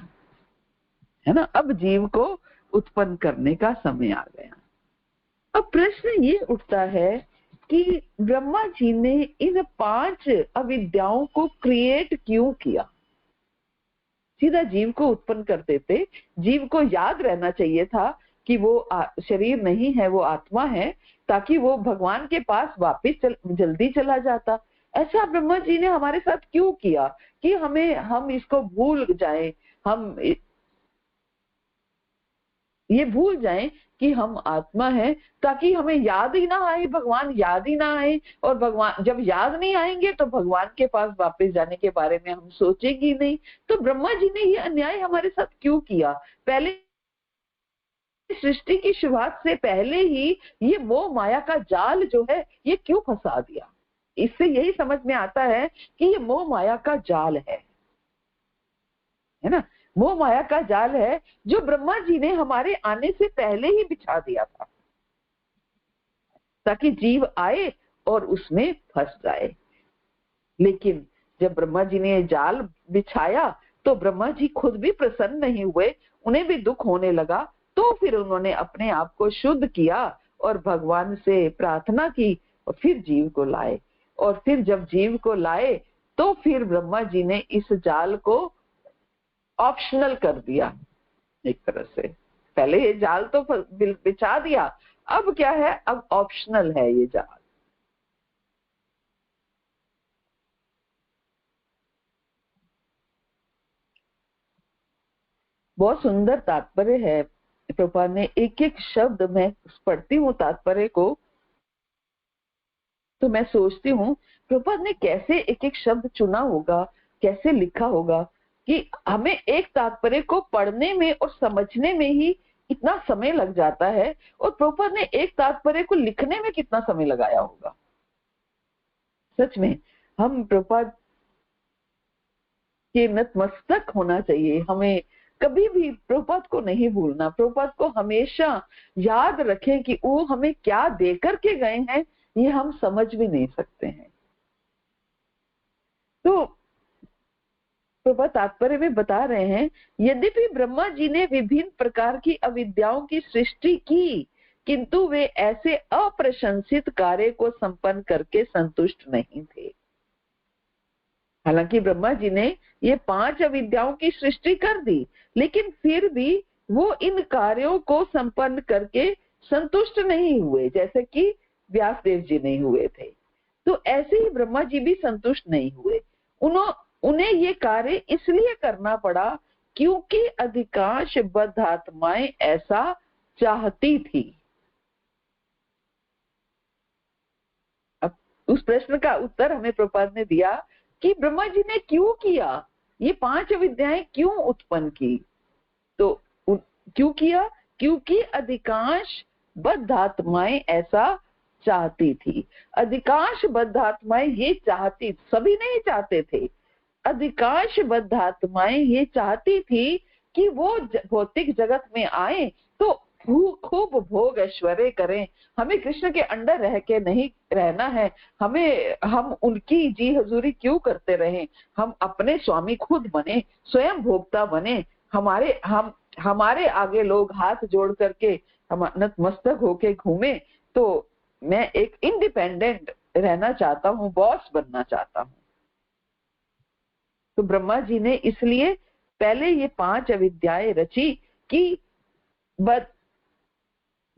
है ना। अब जीव को उत्पन्न करने का समय आ गया। अब प्रश्न ये उठता है कि ब्रह्मा जी ने इन 5 अविद्याओं को क्रिएट क्यों किया? सीधा जीव को उत्पन्न कर देते। जीव को याद रहना चाहिए था कि वो शरीर नहीं है, वो आत्मा है, ताकि वो भगवान के पास वापस जल्दी चला जाता। ऐसा ब्रह्मा जी ने हमारे साथ क्यों किया कि हम इसको भूल जाएं, हम ये भूल जाएं कि हम आत्मा है, ताकि हमें याद ही ना आए, भगवान याद ही ना आए, और भगवान जब याद नहीं आएंगे तो भगवान के पास वापस जाने के बारे में हम सोचेंगे नहीं। तो ब्रह्मा जी ने ये अन्याय हमारे साथ क्यों किया? पहले सृष्टि की शुरुआत से पहले ही ये मोह माया का जाल जो है ये क्यों फंसा दिया? इससे यही समझ में आता है कि ये मोह माया का जाल है ना, मोह माया का जाल है जो ब्रह्मा जी ने हमारे आने से पहले ही बिछा दिया था ताकि जीव आए और उसमें फंस जाए। लेकिन जब ब्रह्मा जी ने ये जाल बिछाया तो ब्रह्मा जी खुद भी प्रसन्न नहीं हुए, उन्हें भी दुख होने लगा। तो फिर उन्होंने अपने आप को शुद्ध किया और भगवान से प्रार्थना की और फिर जीव को लाए। और फिर जब जीव को लाए तो फिर ब्रह्मा जी ने इस जाल को ऑप्शनल कर दिया एक तरह से। पहले ये जाल तो बिछा दिया, अब क्या है, अब ऑप्शनल है ये जाल। बहुत सुंदर तात्पर्य है प्रभुपाद ने, एक एक शब्द मैं पढ़ती हूँ तात्पर्य को तो मैं सोचती हूँ प्रभुपाद ने कैसे एक एक शब्द चुना होगा, कैसे लिखा होगा कि हमें एक तात्पर्य को पढ़ने में और समझने में ही इतना समय लग जाता है, और प्रभुपाद ने एक तात्पर्य को लिखने में कितना समय लगाया होगा। सच में हम प्रभुपाद के नतमस्तक होना चाहिए, हमें कभी भी प्रभुपाद को नहीं भूलना, प्रभुपाद को हमेशा याद रखें कि वो हमें क्या देकर के गए हैं ये हम समझ भी नहीं सकते हैं। तो प्रभुपाद तात्पर्य में बता रहे हैं, यद्यपि ब्रह्मा जी ने विभिन्न प्रकार की अविद्याओं की सृष्टि की किंतु वे ऐसे अप्रशंसित कार्य को संपन्न करके संतुष्ट नहीं थे। हालांकि ब्रह्मा जी ने ये 5 अविद्याओं की सृष्टि कर दी, लेकिन फिर भी वो इन कार्यों को संपन्न करके संतुष्ट नहीं हुए, जैसे कि व्यासदेव जी नहीं हुए थे। तो ऐसे ही ब्रह्मा जी भी संतुष्ट नहीं हुए। उन्हें ये कार्य इसलिए करना पड़ा क्योंकि अधिकांश बद्ध आत्माएं ऐसा चाहती थी। अब उस प्रश्न का उत्तर हमें प्रभुपाद ने दिया कि ब्रह्मा जी ने क्यों किया, ये 5 अविद्याएं क्यों उत्पन्न की। तो क्यों किया, क्योंकि अधिकांश बद्ध आत्माएं ऐसा चाहती थी। अधिकांश बद्ध आत्माएं ये चाहती, सभी नहीं चाहते थे, अधिकांश बद्ध आत्माएं ये चाहती थी कि वो भौतिक जगत में आए तो खूब भोग ऐश्वर्य करें, हमें कृष्ण के अंडर रह के नहीं रहना है, हम उनकी जी हजूरी क्यों करते रहें, हम अपने स्वामी खुद बने, स्वयं भोक्ता बने, हमारे आगे लोग हाथ जोड़ करके हम नतमस्तक होके घूमे, तो मैं एक इंडिपेंडेंट रहना चाहता हूँ, बॉस बनना चाहता हूँ। तो ब्रह्मा जी ने इसलिए पहले ये 5 अविद्याएं रची कि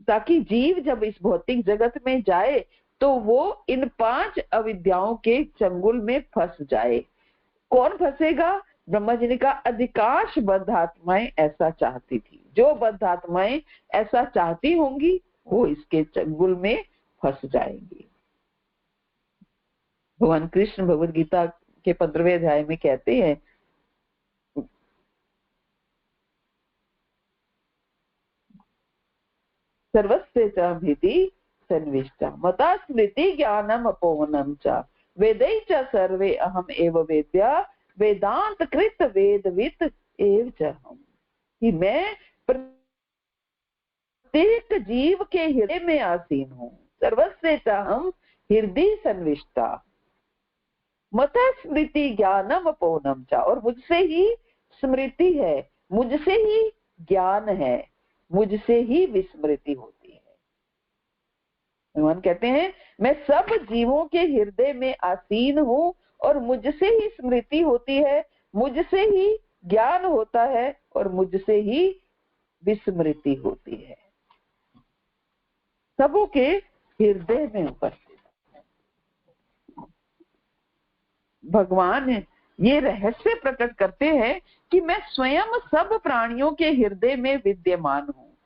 ताकि जीव जब इस भौतिक जगत में जाए तो वो इन 5 अविद्याओं के चंगुल में फंस जाए। कौन फंसेगा? ब्रह्मा जी ने कहा अधिकांश बद्ध आत्माएं ऐसा चाहती थी, जो बद्ध आत्माएं ऐसा चाहती होंगी वो इसके चंगुल में फंस जाएंगी। भगवान कृष्ण भगवद गीता के 15वें अध्याय में कहते हैं, सर्वस्य च भीति सन्विष्टा मता स्मृति ज्ञानम अपोवनम च वेदै च सर्वे अहम एव वेद्या वेदांत कृत वेदवित एव च हम। कि मैं प्रत्येक जीव के हृदय में आसीन हूँ। सर्वस्य च हम हृदय सन्विष्टा मता स्मृति ज्ञानम अपोवनम च, और मुझसे ही स्मृति है, मुझसे ही ज्ञान है, मुझसे ही विस्मृति होती है। भगवान कहते हैं मैं सब जीवों के हृदय में आसीन हूँ और मुझसे ही स्मृति होती है, मुझसे ही ज्ञान होता है और मुझसे ही विस्मृति होती है। सबों के हृदय में उपस्थित भगवान ये रहस्य प्रकट करते हैं कि मैं स्वयं सब प्राणियों के हृदय में विद्यमान हूँ।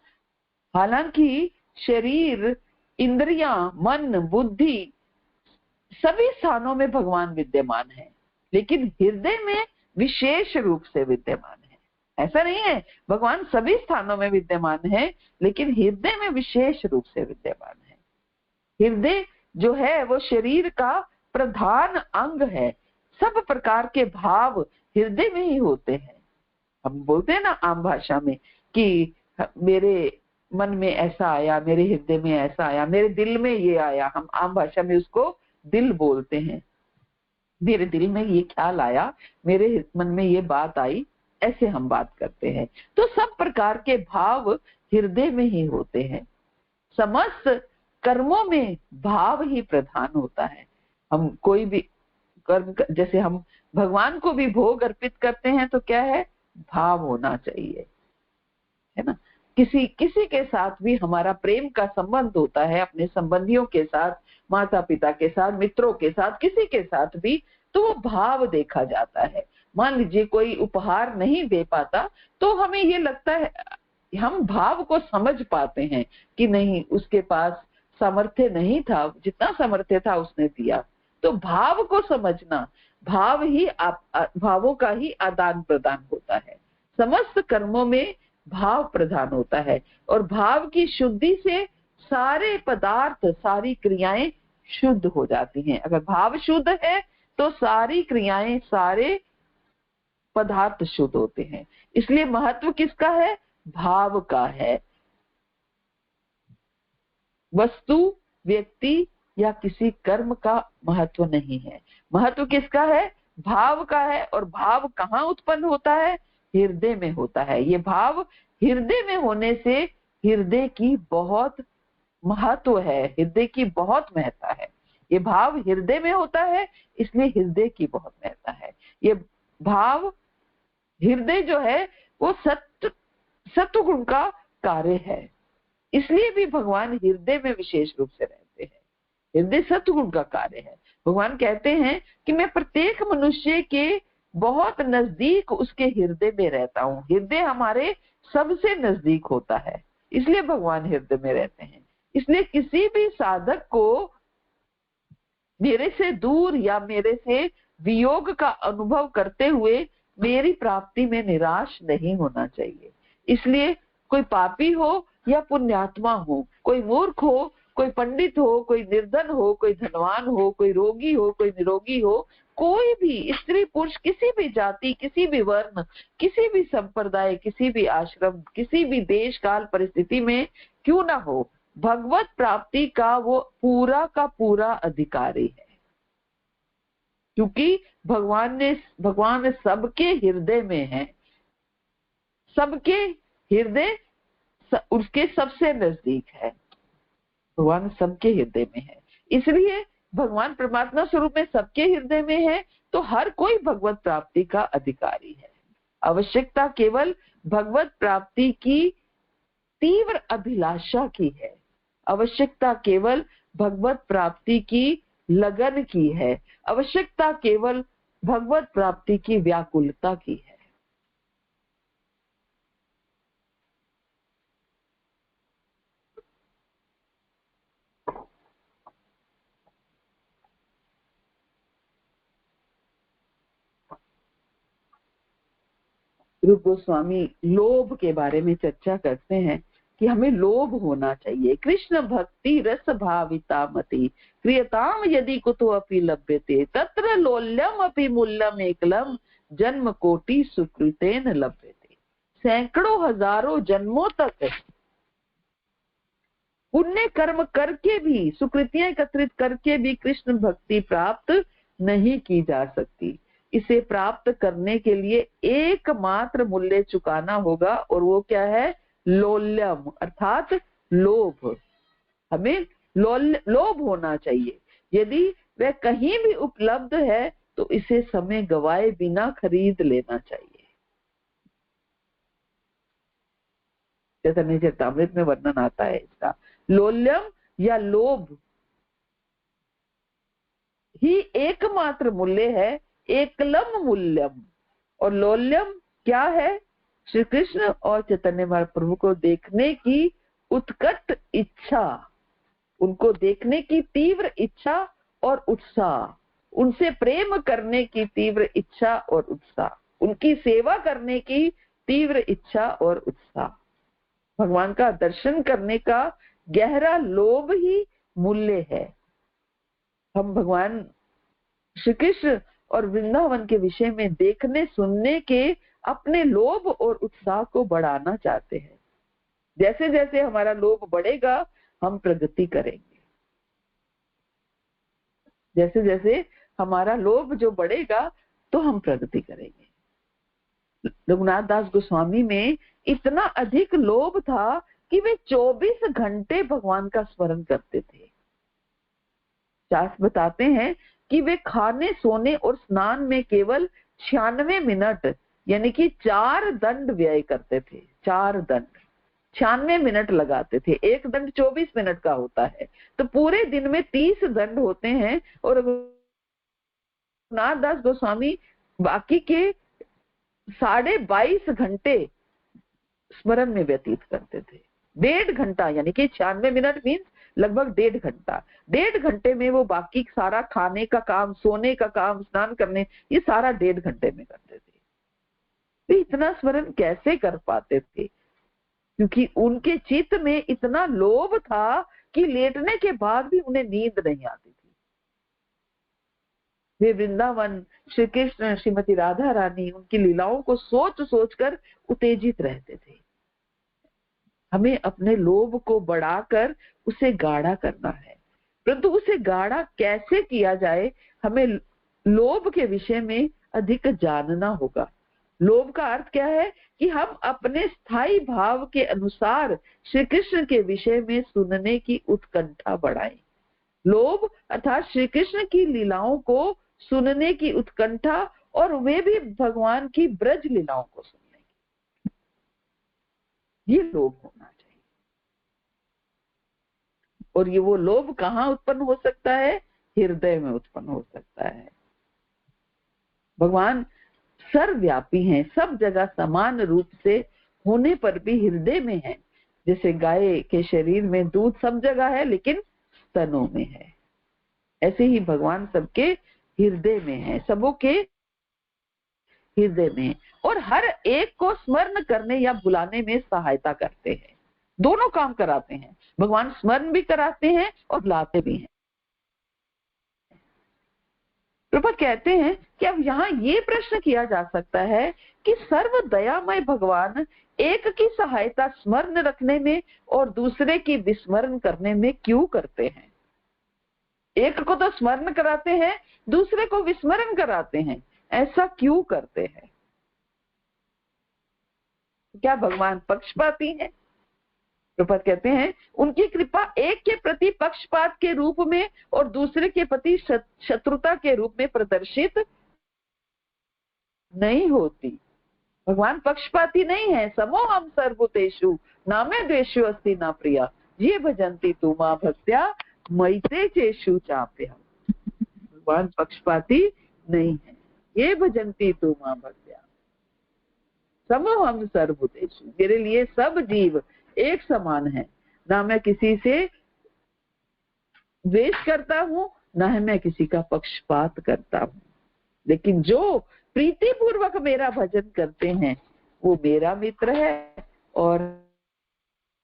हालांकि शरीर, इंद्रियां, मन, बुद्धि सभी स्थानों में भगवान विद्यमान है, लेकिन हृदय में विशेष रूप से विद्यमान है। ऐसा नहीं है भगवान सभी स्थानों में विद्यमान है, लेकिन हृदय में विशेष रूप से विद्यमान है। हृदय जो है वो शरीर का प्रधान अंग है। सब प्रकार के भाव हृदय में ही होते हैं। हम बोलते हैं ना आम भाषा में कि मेरे मन में ऐसा आया, मेरे हृदय में ऐसा आया, मेरे दिल में ये आया। हम आम भाषा में उसको दिल बोलते हैं। मेरे दिल में ये ख्याल आया, मेरे मन में ये बात आई, ऐसे हम बात करते हैं। तो सब प्रकार के भाव हृदय में ही होते हैं। समस्त कर्मों में भाव ही प्रधान होता है। हम कोई भी कर्म, जैसे हम भगवान को भी भोग अर्पित करते हैं तो क्या है, भाव होना चाहिए, है ना। किसी किसी के साथ भी हमारा प्रेम का संबंध होता है, अपने संबंधियों के साथ, माता पिता के साथ, मित्रों के साथ, किसी के साथ भी, तो वो भाव देखा जाता है। मान लीजिए कोई उपहार नहीं दे पाता तो हमें ये लगता है, हम भाव को समझ पाते हैं कि नहीं, उसके पास सामर्थ्य नहीं था, जितना सामर्थ्य था उसने दिया। तो भाव को समझना, भावों का ही आदान प्रदान होता है। समस्त कर्मों में भाव प्रधान होता है और भाव की शुद्धि से सारे पदार्थ, सारी क्रियाएं शुद्ध हो जाती हैं। अगर भाव शुद्ध है तो सारी क्रियाएं, सारे पदार्थ शुद्ध होते हैं। इसलिए महत्व किसका है, भाव का है। वस्तु, व्यक्ति या किसी कर्म का महत्व नहीं है। महत्व किसका है, भाव का है। और भाव कहाँ उत्पन्न होता है, हृदय में होता है। ये भाव हृदय में होने से हृदय की बहुत महत्व है, हृदय की बहुत महत्ता है। ये भाव हृदय में होता है, इसलिए हृदय की बहुत महत्ता है। ये भाव, हृदय जो है वो सत्वगुण का कार्य है, इसलिए भी भगवान हृदय में विशेष रूप से रहते हैं। हृदय सत्वगुण का कार्य है। भगवान कहते हैं कि मैं प्रत्येक मनुष्य के बहुत नजदीक उसके हृदय में रहता हूँ। हृदय हमारे सबसे नजदीक होता है, इसलिए भगवान हृदय में रहते हैं। इसलिए किसी भी साधक को मेरे से दूर या मेरे से वियोग का अनुभव करते हुए मेरी प्राप्ति में निराश नहीं होना चाहिए। इसलिए कोई पापी हो या पुण्यात्मा हो, कोई मूर्ख हो, कोई पंडित हो, कोई निर्धन हो, कोई धनवान हो, कोई रोगी हो, कोई निरोगी हो, कोई भी स्त्री पुरुष, किसी भी जाति, किसी भी वर्ण, किसी भी संप्रदाय, किसी भी आश्रम, किसी भी देश काल परिस्थिति में क्यों ना हो, भगवत प्राप्ति का वो पूरा का पूरा अधिकारी है। क्योंकि भगवान सबके हृदय में है, सबके हृदय उसके सबसे नजदीक है। भगवान सबके हृदय में है, इसलिए भगवान परमात्मा स्वरूप में सबके हृदय में है, तो हर कोई भगवत प्राप्ति का अधिकारी है। आवश्यकता केवल भगवत प्राप्ति की तीव्र अभिलाषा की है। आवश्यकता केवल भगवत प्राप्ति की लगन की है। आवश्यकता केवल भगवत प्राप्ति की व्याकुलता की है। रूप गोस्वामी लोभ के बारे में चर्चा करते हैं कि हमें लोभ होना चाहिए। कृष्ण भक्ति रस भाविता मति क्रियताम यदि कुतो अपि लभ्यते तत्र लोल्यम अपि मूल्यम एकलम जन्म कोटि सुकृतेन लभ्यते। सैकड़ों हजारों जन्मों तक पुण्य कर्म करके भी, सुकृतियां एकत्रित करके भी कृष्ण भक्ति प्राप्त नहीं की जा सकती। इसे प्राप्त करने के लिए एकमात्र मूल्य चुकाना होगा, और वो क्या है, लोल्यम, अर्थात लोभ। हमें लोभ होना चाहिए। यदि वह कहीं भी उपलब्ध है तो इसे समय गवाए बिना खरीद लेना चाहिए। चैतन्य चरितामृत में वर्णन आता है इसका। लोल्यम या लोभ ही एकमात्र मूल्य है, एकलम मूल्यम। और लोल्यम क्या है, श्री कृष्ण और चैतन्य महाप्रभु को देखने की उत्कट इच्छा, उनको देखने की तीव्र इच्छा और उत्साह, उनसे प्रेम करने की तीव्र इच्छा और उत्साह, उनकी सेवा करने की तीव्र इच्छा और उत्साह, भगवान का दर्शन करने का गहरा लोभ ही मूल्य है। हम भगवान श्री कृष्ण और वृंदावन के विषय में देखने सुनने के अपने लोभ और उत्साह को बढ़ाना चाहते हैं। जैसे जैसे हमारा लोभ बढ़ेगा हम प्रगति करेंगे, जैसे जैसे हमारा लोभ जो बढ़ेगा तो हम प्रगति करेंगे। रघुनाथ दास गोस्वामी में इतना अधिक लोभ था कि वे 24 घंटे भगवान का स्मरण करते थे। शास्त्र बताते हैं कि वे खाने सोने और स्नान में केवल 96 मिनट यानी कि 4 दंड व्यय करते थे। 4 दंड 96 मिनट लगाते थे। एक दंड 24 मिनट का होता है, तो पूरे दिन में 30 दंड होते हैं। और रघुनाथ दास गोस्वामी बाकी के 22.5 घंटे स्मरण में व्यतीत करते थे। 1.5 घंटा यानी कि 96 मिनट मीन्स लगभग 1.5 घंटा। 1.5 घंटे में वो बाकी सारा खाने का काम, सोने का काम, स्नान करने, ये सारा 1.5 घंटे में करते थे। वे इतना स्मरण कैसे कर पाते थे? क्योंकि उनके चित्त में इतना लोभ था कि लेटने के बाद भी उन्हें नींद नहीं आती थी। वे वृंदावन, श्री कृष्ण, श्रीमती राधा रानी, उनकी लीलाओं को सोच सोच कर उत्तेजित रहते थे। हमें अपने लोभ को बढ़ाकर उसे गाढ़ा करना है, परंतु उसे गाढ़ा कैसे किया जाए? हमें लोभ के विषय में अधिक जानना होगा। लोभ का अर्थ क्या है? कि हम अपने स्थायी भाव के अनुसार श्री कृष्ण के विषय में सुनने की उत्कंठा बढ़ाएं। लोभ अर्थात श्री कृष्ण की लीलाओं को सुनने की उत्कंठा, और वे भी भगवान की ब्रज लीलाओं को सुनने की, ये लोभ होना चाहिए। और ये वो लोभ कहाँ उत्पन्न हो सकता है? हृदय में उत्पन्न हो सकता है। भगवान सर्वव्यापी हैं, सब जगह समान रूप से होने पर भी हृदय में है। जैसे गाय के शरीर में दूध सब जगह है लेकिन स्तनों में है, ऐसे ही भगवान सबके हृदय में है, सबों के हृदय में, और हर एक को स्मरण करने या बुलाने में सहायता करते हैं। दोनों काम कराते हैं, भगवान स्मरण भी कराते हैं और बुलाते भी हैं। प्रभुपाद कहते हैं कि अब यहाँ ये प्रश्न किया जा सकता है कि सर्व दयामय भगवान एक की सहायता स्मरण रखने में और दूसरे की विस्मरण करने में क्यों करते हैं? एक को तो स्मरण कराते हैं, दूसरे को विस्मरण कराते हैं, ऐसा क्यों करते हैं? क्या भगवान पक्षपाती हैं? प्रभुपाद कहते हैं उनकी कृपा एक के प्रति पक्षपात के रूप में और दूसरे के प्रति शत्रुता के रूप में प्रदर्शित नहीं होती। भगवान पक्षपाती नहीं है। समो हम सर्वभूतेषु नामे द्वेषो अस्ति न प्रिया ये भजन्ति तु मां भक्त्या मयिते चेषु चाप्यहम्। भगवान पक्षपाती नहीं है। ये भजन्ति तु मां भक्त्या, समो हम सर्वभूतेषु, मेरे लिए सब जीव एक समान है। ना मैं किसी से द्वेष करता हूं, ना ही मैं किसी का पक्षपात करता हूं, लेकिन जो प्रीति पूर्वक मेरा भजन करते हैं वो मेरा मित्र है और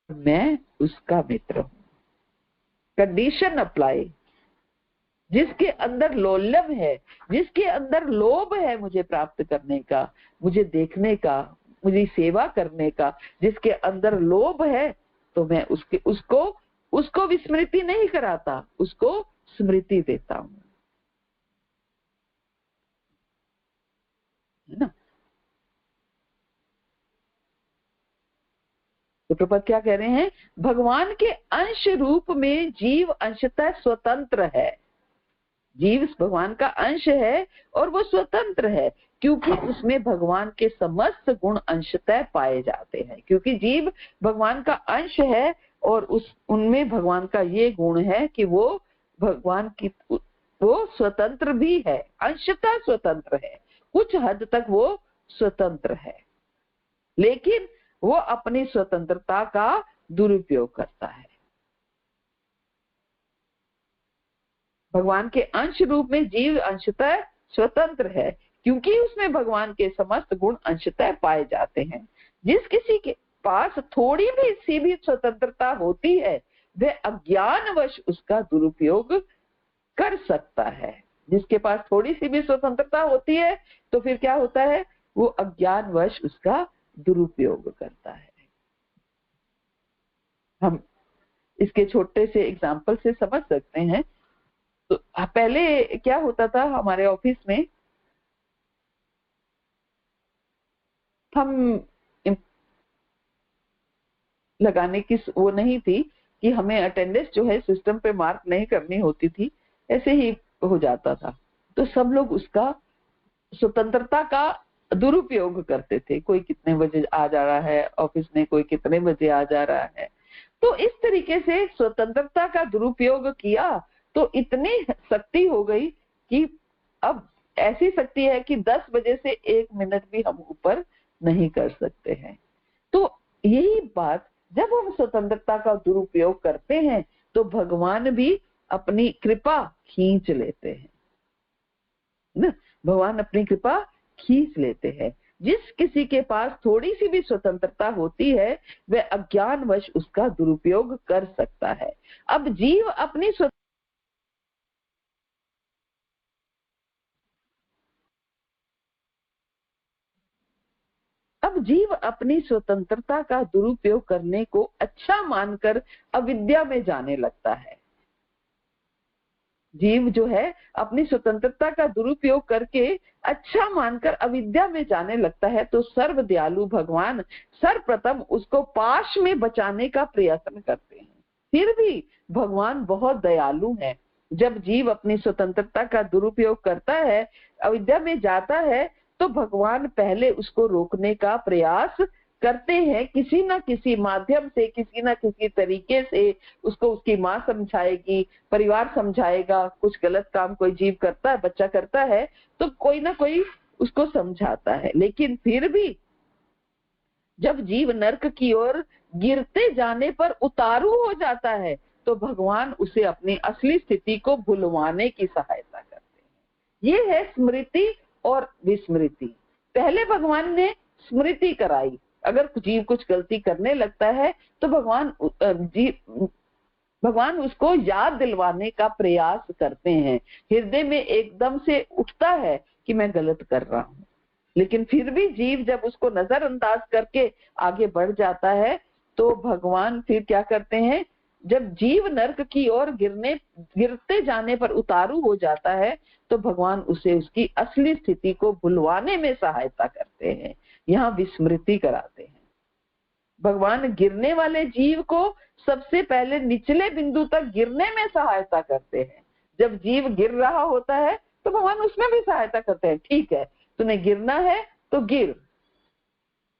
मैं उसका मित्र हूं। Condition apply. जिसके अंदर लोलम है, जिसके अंदर लोभ है मुझे प्राप्त करने का, मुझे देखने का, मुझे सेवा करने का, जिसके अंदर लोभ है, तो मैं उसको विस्मृति नहीं कराता, उसको स्मृति देता हूं, है ना। तो प्रभुपाद क्या कह रहे हैं? भगवान के अंश रूप में जीव अंशतः स्वतंत्र है। जीव भगवान का अंश है और वो स्वतंत्र है क्योंकि उसमें भगवान के समस्त गुण अंशतः पाए जाते हैं। क्योंकि जीव भगवान का अंश है और उनमें भगवान का ये गुण है कि वो भगवान की वो स्वतंत्र भी है, अंशतः स्वतंत्र है, कुछ हद तक वो स्वतंत्र है, लेकिन वो अपनी स्वतंत्रता का दुरुपयोग करता है। भगवान के अंश रूप में जीव अंशतः स्वतंत्र है क्योंकि उसमें भगवान के समस्त गुण अंशतः पाए जाते हैं। जिस किसी के पास थोड़ी भी सी भी स्वतंत्रता होती है वह अज्ञानवश उसका दुरुपयोग कर सकता है, जिसके पास थोड़ी सी भी स्वतंत्रता होती है तो फिर क्या होता है, वो अज्ञानवश उसका दुरुपयोग करता है। हम इसके छोटे से एग्जाम्पल से समझ सकते हैं। तो पहले क्या होता था हमारे ऑफिस में, हम लगाने की वो नहीं थी कि हमें अटेंडेंस जो है सिस्टम पे मार्क नहीं करनी होती थी, ऐसे ही हो जाता था। तो सब लोग उसका स्वतंत्रता का दुरुपयोग करते थे, कोई कितने बजे आ जा रहा है ऑफिस में, कोई कितने बजे आ जा रहा है। तो इस तरीके से स्वतंत्रता का दुरुपयोग किया तो इतनी शक्ति हो गई कि अब ऐसी शक्ति है कि 10 बजे से 1 मिनट भी हम ऊपर नहीं कर सकते हैं। तो यही बात, जब हम स्वतंत्रता का दुरुपयोग करते हैं तो भगवान भी अपनी कृपा खींच लेते हैं ना, भगवान अपनी कृपा खींच लेते हैं। जिस किसी के पास थोड़ी सी भी स्वतंत्रता होती है वह अज्ञानवश उसका दुरुपयोग कर सकता है। अब जीव अपनी स्वतंत्रता का दुरुपयोग करने को अच्छा मानकर अविद्या में जाने लगता है। जीव जो है अपनी स्वतंत्रता का दुरुपयोग करके अच्छा मानकर अविद्या में जाने लगता है, तो सर्व दयालु भगवान सर्वप्रथम उसको पाश में बचाने का प्रयत्न करते हैं। फिर भी भगवान बहुत दयालु है। जब जीव अपनी स्वतंत्रता का दुरुपयोग करता है, अविद्या में जाता है, तो भगवान पहले उसको रोकने का प्रयास करते हैं, किसी ना किसी माध्यम से, किसी ना किसी तरीके से उसको उसकी माँ समझाएगी, परिवार समझाएगा। कुछ गलत काम कोई जीव करता है, बच्चा करता है, तो कोई ना कोई उसको समझाता है। लेकिन फिर भी जब जीव नरक की ओर गिरते जाने पर उतारू हो जाता है तो भगवान उसे अपनी असली स्थिति को भुलवाने की सहायता करते हैं। ये है स्मृति और विस्मृति। पहले भगवान ने स्मृति कराई, अगर जीव कुछ गलती करने लगता है तो भगवान उसको याद दिलवाने का प्रयास करते हैं। हृदय में एकदम से उठता है कि मैं गलत कर रहा हूँ, लेकिन फिर भी जीव जब उसको नजरअंदाज करके आगे बढ़ जाता है तो भगवान फिर क्या करते हैं, जब जीव नरक की ओर गिरते जाने पर उतारू हो जाता है तो भगवान उसे उसकी असली स्थिति को भुलवाने में सहायता करते हैं। यहाँ विस्मृति कराते हैं। भगवान गिरने वाले जीव को सबसे पहले निचले बिंदु तक गिरने में सहायता करते हैं। जब जीव गिर रहा होता है तो भगवान उसमें भी सहायता करते हैं। ठीक है, तूने गिरना है तो गिर,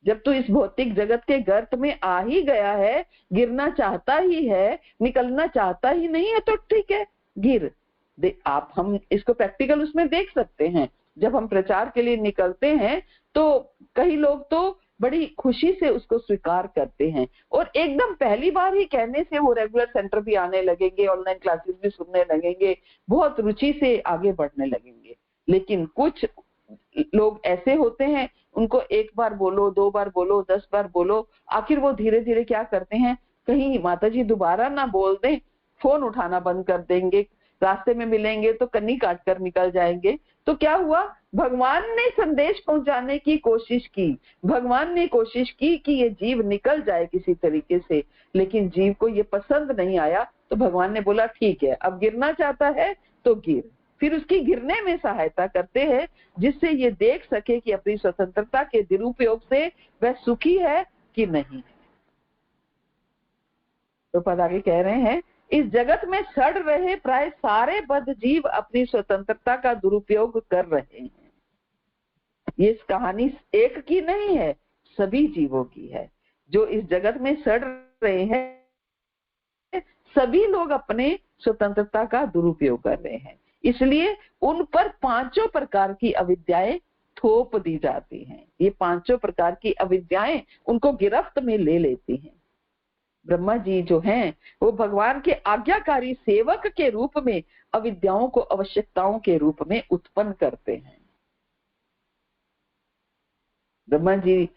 जब तू इस भौतिक जगत के गर्त में आ ही गया है, गिरना चाहता ही है, निकलना चाहता ही नहीं है, तो ठीक है गिर। आप हम इसको प्रैक्टिकल उसमें देख सकते हैं। जब हम प्रचार के लिए निकलते हैं तो कई लोग तो बड़ी खुशी से उसको स्वीकार करते हैं और एकदम पहली बार ही कहने से वो रेगुलर सेंटर भी आने लगेंगे, ऑनलाइन क्लासेस भी सुनने लगेंगे, बहुत रुचि से आगे बढ़ने लगेंगे। लेकिन कुछ लोग ऐसे होते हैं, उनको एक बार बोलो, 2 बार बोलो, 10 बार बोलो, आखिर वो धीरे धीरे क्या करते हैं, कहीं माताजी दोबारा ना बोल दें, फोन उठाना बंद कर देंगे, रास्ते में मिलेंगे तो कन्नी काट कर निकल जाएंगे। तो क्या हुआ, भगवान ने संदेश पहुंचाने की कोशिश की, भगवान ने कोशिश की कि ये जीव निकल जाए किसी तरीके से, लेकिन जीव को ये पसंद नहीं आया। तो भगवान ने बोला ठीक है, अब गिरना चाहता है तो गिर। फिर उसकी गिरने में सहायता करते हैं, जिससे ये देख सके कि अपनी स्वतंत्रता के दुरुपयोग से वह सुखी है कि नहीं। तो पद आगे कह रहे हैं, इस जगत में सड़ रहे प्राय सारे बद्ध जीव अपनी स्वतंत्रता का दुरुपयोग कर रहे हैं। ये इस कहानी एक की नहीं है, सभी जीवों की है। जो इस जगत में सड़ रहे हैं, सभी लोग अपने स्वतंत्रता का दुरुपयोग कर रहे हैं। इसलिए उन पर 5 प्रकार की अविद्याएं थोप दी जाती हैं। ये 5 प्रकार की अविद्याएं उनको गिरफ्त में ले लेती हैं। ब्रह्मा जी जो हैं वो भगवान के आज्ञाकारी सेवक के रूप में अविद्याओं को आवश्यकताओं के रूप में उत्पन्न करते हैं। ब्रह्मा जी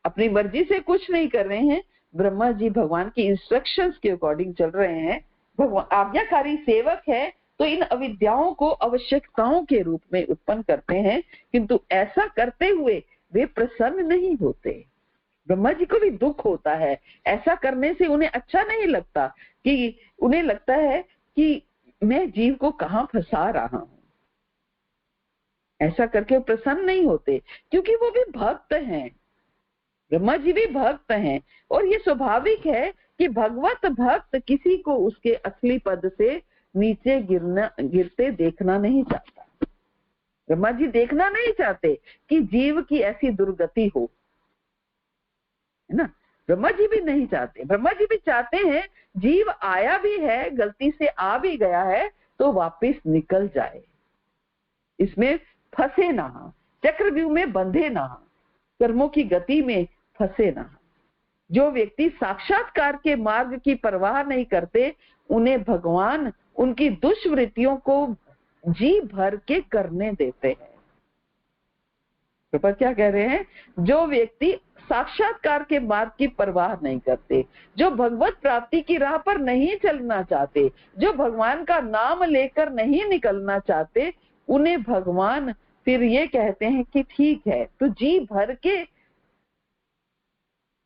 अपनी मर्जी से कुछ नहीं कर रहे हैं, ब्रह्मा जी भगवान की इंस्ट्रक्शंस के अकॉर्डिंग चल रहे हैं। भगवान आज्ञाकारी सेवक है तो इन अविद्याओं को आवश्यकताओं के रूप में उत्पन्न करते हैं, किंतु ऐसा करते हुए वे प्रसन्न नहीं होते। ब्रह्मा जी को भी दुख होता है, ऐसा करने से उन्हें अच्छा नहीं लगता, कि उन्हें लगता है कि मैं जीव को कहाँ फंसा रहा हूं। ऐसा करके प्रसन्न नहीं होते, क्योंकि वो भी भक्त हैं, ब्रह्मा जी भी भक्त हैं, और ये स्वाभाविक है कि भगवत भक्त किसी को उसके असली पद से नीचे गिरते देखना नहीं चाहता। ब्रह्मा जी देखना नहीं चाहते कि जीव की ऐसी दुर्गति हो, है ना। ब्रह्मा जी भी नहीं चाहते, ब्रह्मा जी भी चाहते हैं जीव आया भी है, गलती से आ भी गया है तो वापस निकल जाए, इसमें फंसे ना, चक्रव्यूह में बंधे ना, कर्मों की गति में फंसे ना। जो व्यक्ति साक्षात्कार के मार्ग की परवाह नहीं करते, उन्हें भगवान उनकी दुष्वृत्तियों को जी भर के करने देते हैं। तो क्या कह रहे हैं, जो व्यक्ति साक्षात्कार के मार्ग की परवाह नहीं करते, जो भगवत प्राप्ति की राह पर नहीं चलना चाहते, जो भगवान का नाम लेकर नहीं निकलना चाहते, उन्हें भगवान फिर ये कहते हैं कि ठीक है, तो जी भर के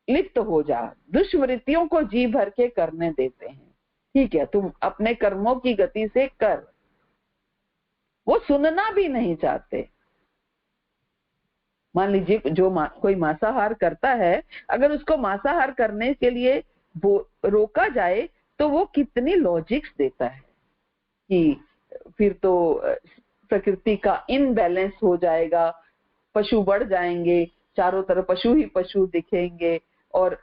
लिप्त हो जा, दुष्वृत्तियों को जी भर के करने देते हैं। ठीक है, तुम अपने कर्मों की गति से कर। वो सुनना भी नहीं चाहते। मान लीजिए जो कोई मांसाहार करता है, अगर उसको मांसाहार करने के लिए रोका जाए तो वो कितनी लॉजिक्स देता है कि फिर तो प्रकृति का इनबैलेंस हो जाएगा, पशु बढ़ जाएंगे, चारों तरफ पशु ही पशु दिखेंगे, और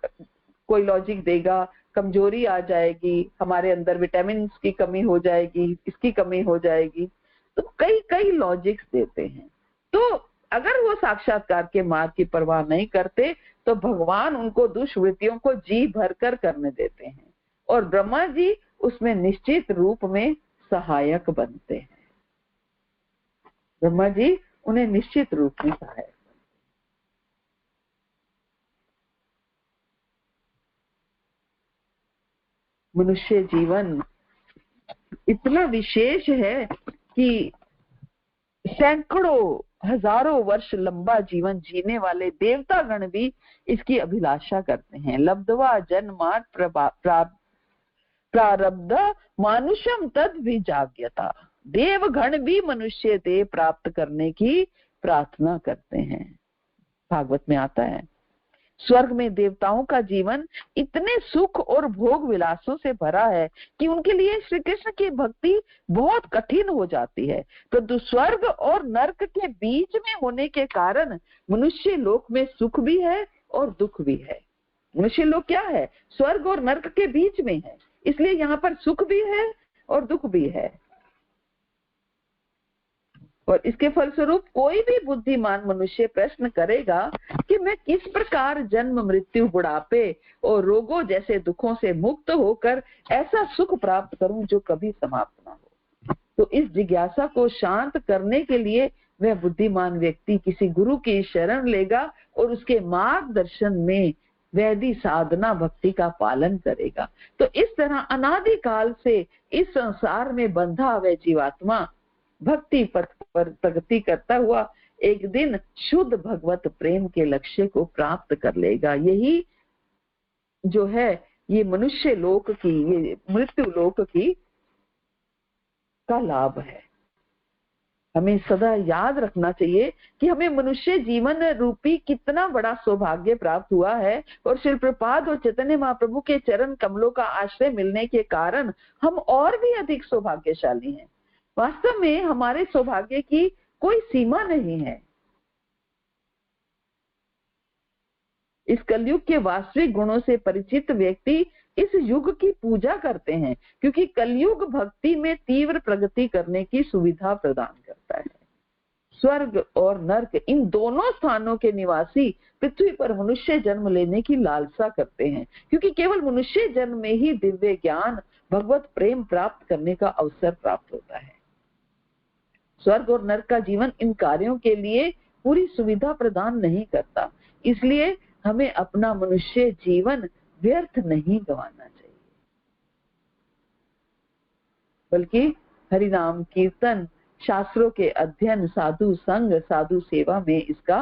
कोई लॉजिक देगा कमजोरी आ जाएगी, हमारे अंदर विटामिन की कमी हो जाएगी, इसकी कमी हो जाएगी, तो कई कई लॉजिक्स देते हैं। तो अगर वो साक्षात्कार के मार्ग की परवाह नहीं करते तो भगवान उनको दुष्वृत्तियों को जी भरकर करने देते हैं, और ब्रह्मा जी उसमें निश्चित रूप में सहायक बनते हैं। ब्रह्मा जी उन्हें निश्चित रूप में सहायक। मनुष्य जीवन इतना विशेष है कि सैकड़ों हजारों वर्ष लंबा जीवन जीने वाले देवता गण भी इसकी अभिलाषा करते हैं। लब्ध्वा जन्मात् प्रारब्ध मानुषम तद भी जाग्यता। देवगण भी मनुष्य देह प्राप्त करने की प्रार्थना करते हैं। भागवत में आता है, स्वर्ग में देवताओं का जीवन इतने सुख और भोग विलासों से भरा है कि उनके लिए श्री कृष्ण की भक्ति बहुत कठिन हो जाती है। परंतु स्वर्ग और नरक के बीच में होने के कारण मनुष्य लोक में सुख भी है और दुख भी है। मनुष्य लोक क्या है, स्वर्ग और नरक के बीच में है, इसलिए यहाँ पर सुख भी है और दुख भी है। और इसके फलस्वरूप कोई भी बुद्धिमान मनुष्य प्रश्न करेगा कि मैं किस प्रकार जन्म मृत्यु बुढ़ापे और रोगों जैसे दुखों से मुक्त होकर ऐसा सुख प्राप्त करूं जो कभी समाप्त ना हो। तो इस जिज्ञासा को शांत करने के लिए वह बुद्धिमान व्यक्ति किसी गुरु की शरण लेगा और उसके मार्गदर्शन में वैदिक साधना भक्ति का पालन करेगा। तो इस तरह अनादिकाल से इस संसार में बंधा हुआ जीवात्मा भक्ति पथ पर प्रगति करता हुआ एक दिन शुद्ध भगवत प्रेम के लक्ष्य को प्राप्त कर लेगा। यही जो है ये मनुष्य लोक की, ये मृत्यु लोक की का लाभ है। हमें सदा याद रखना चाहिए कि हमें मनुष्य जीवन रूपी कितना बड़ा सौभाग्य प्राप्त हुआ है, और श्री प्रभुपाद और चैतन्य महाप्रभु के चरण कमलों का आश्रय मिलने के कारण हम और भी अधिक सौभाग्यशाली हैं। वास्तव में हमारे सौभाग्य की कोई सीमा नहीं है। इस कलयुग के वास्तविक गुणों से परिचित व्यक्ति इस युग की पूजा करते हैं, क्योंकि कलयुग भक्ति में तीव्र प्रगति करने की सुविधा प्रदान करता है। स्वर्ग और नरक इन दोनों स्थानों के निवासी पृथ्वी पर मनुष्य जन्म लेने की लालसा करते हैं, क्योंकि केवल मनुष्य जन्म में ही दिव्य ज्ञान भगवत प्रेम प्राप्त करने का अवसर प्राप्त होता है। स्वर्ग और नरक का जीवन इन कार्यों के लिए पूरी सुविधा प्रदान नहीं करता, इसलिए हमें अपना मनुष्य जीवन व्यर्थ नहीं गंवाना चाहिए, बल्कि हरि नाम कीर्तन, शास्त्रों के अध्ययन, साधु संग, साधु सेवा में इसका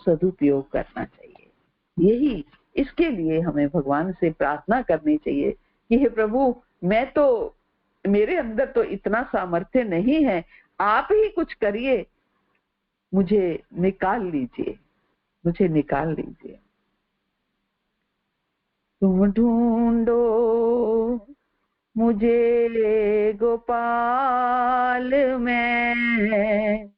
सदुपयोग करना चाहिए। यही इसके लिए हमें भगवान से प्रार्थना करनी चाहिए कि हे प्रभु, मेरे अंदर तो इतना सामर्थ्य नहीं है, आप ही कुछ करिए, मुझे निकाल लीजिए, मुझे निकाल लीजिए। तुम ढूंढो मुझे गोपाल में,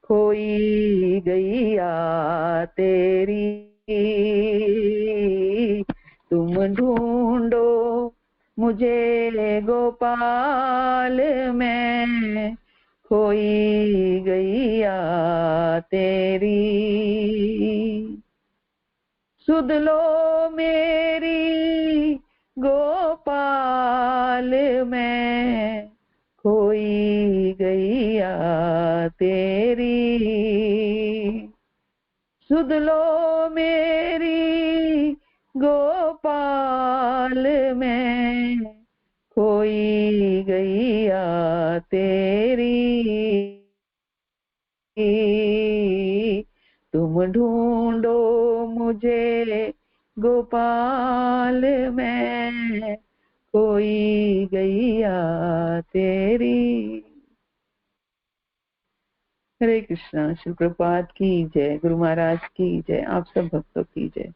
खोई गैया तेरी। तुम ढूंढो मुझे गोपाल में, खोई गैया तेरी। सुध लो मेरी गोपाल में, खोई गैया तेरी। सुध लो मेरी गोपाल में, खोई गैया तेरी। तुम ढूंढो मुझे गोपाल में, खोई गैया तेरी। हरे कृष्णा। श्री प्रभुपाद की जय, गुरु महाराज की जय, आप सब भक्तों की जय।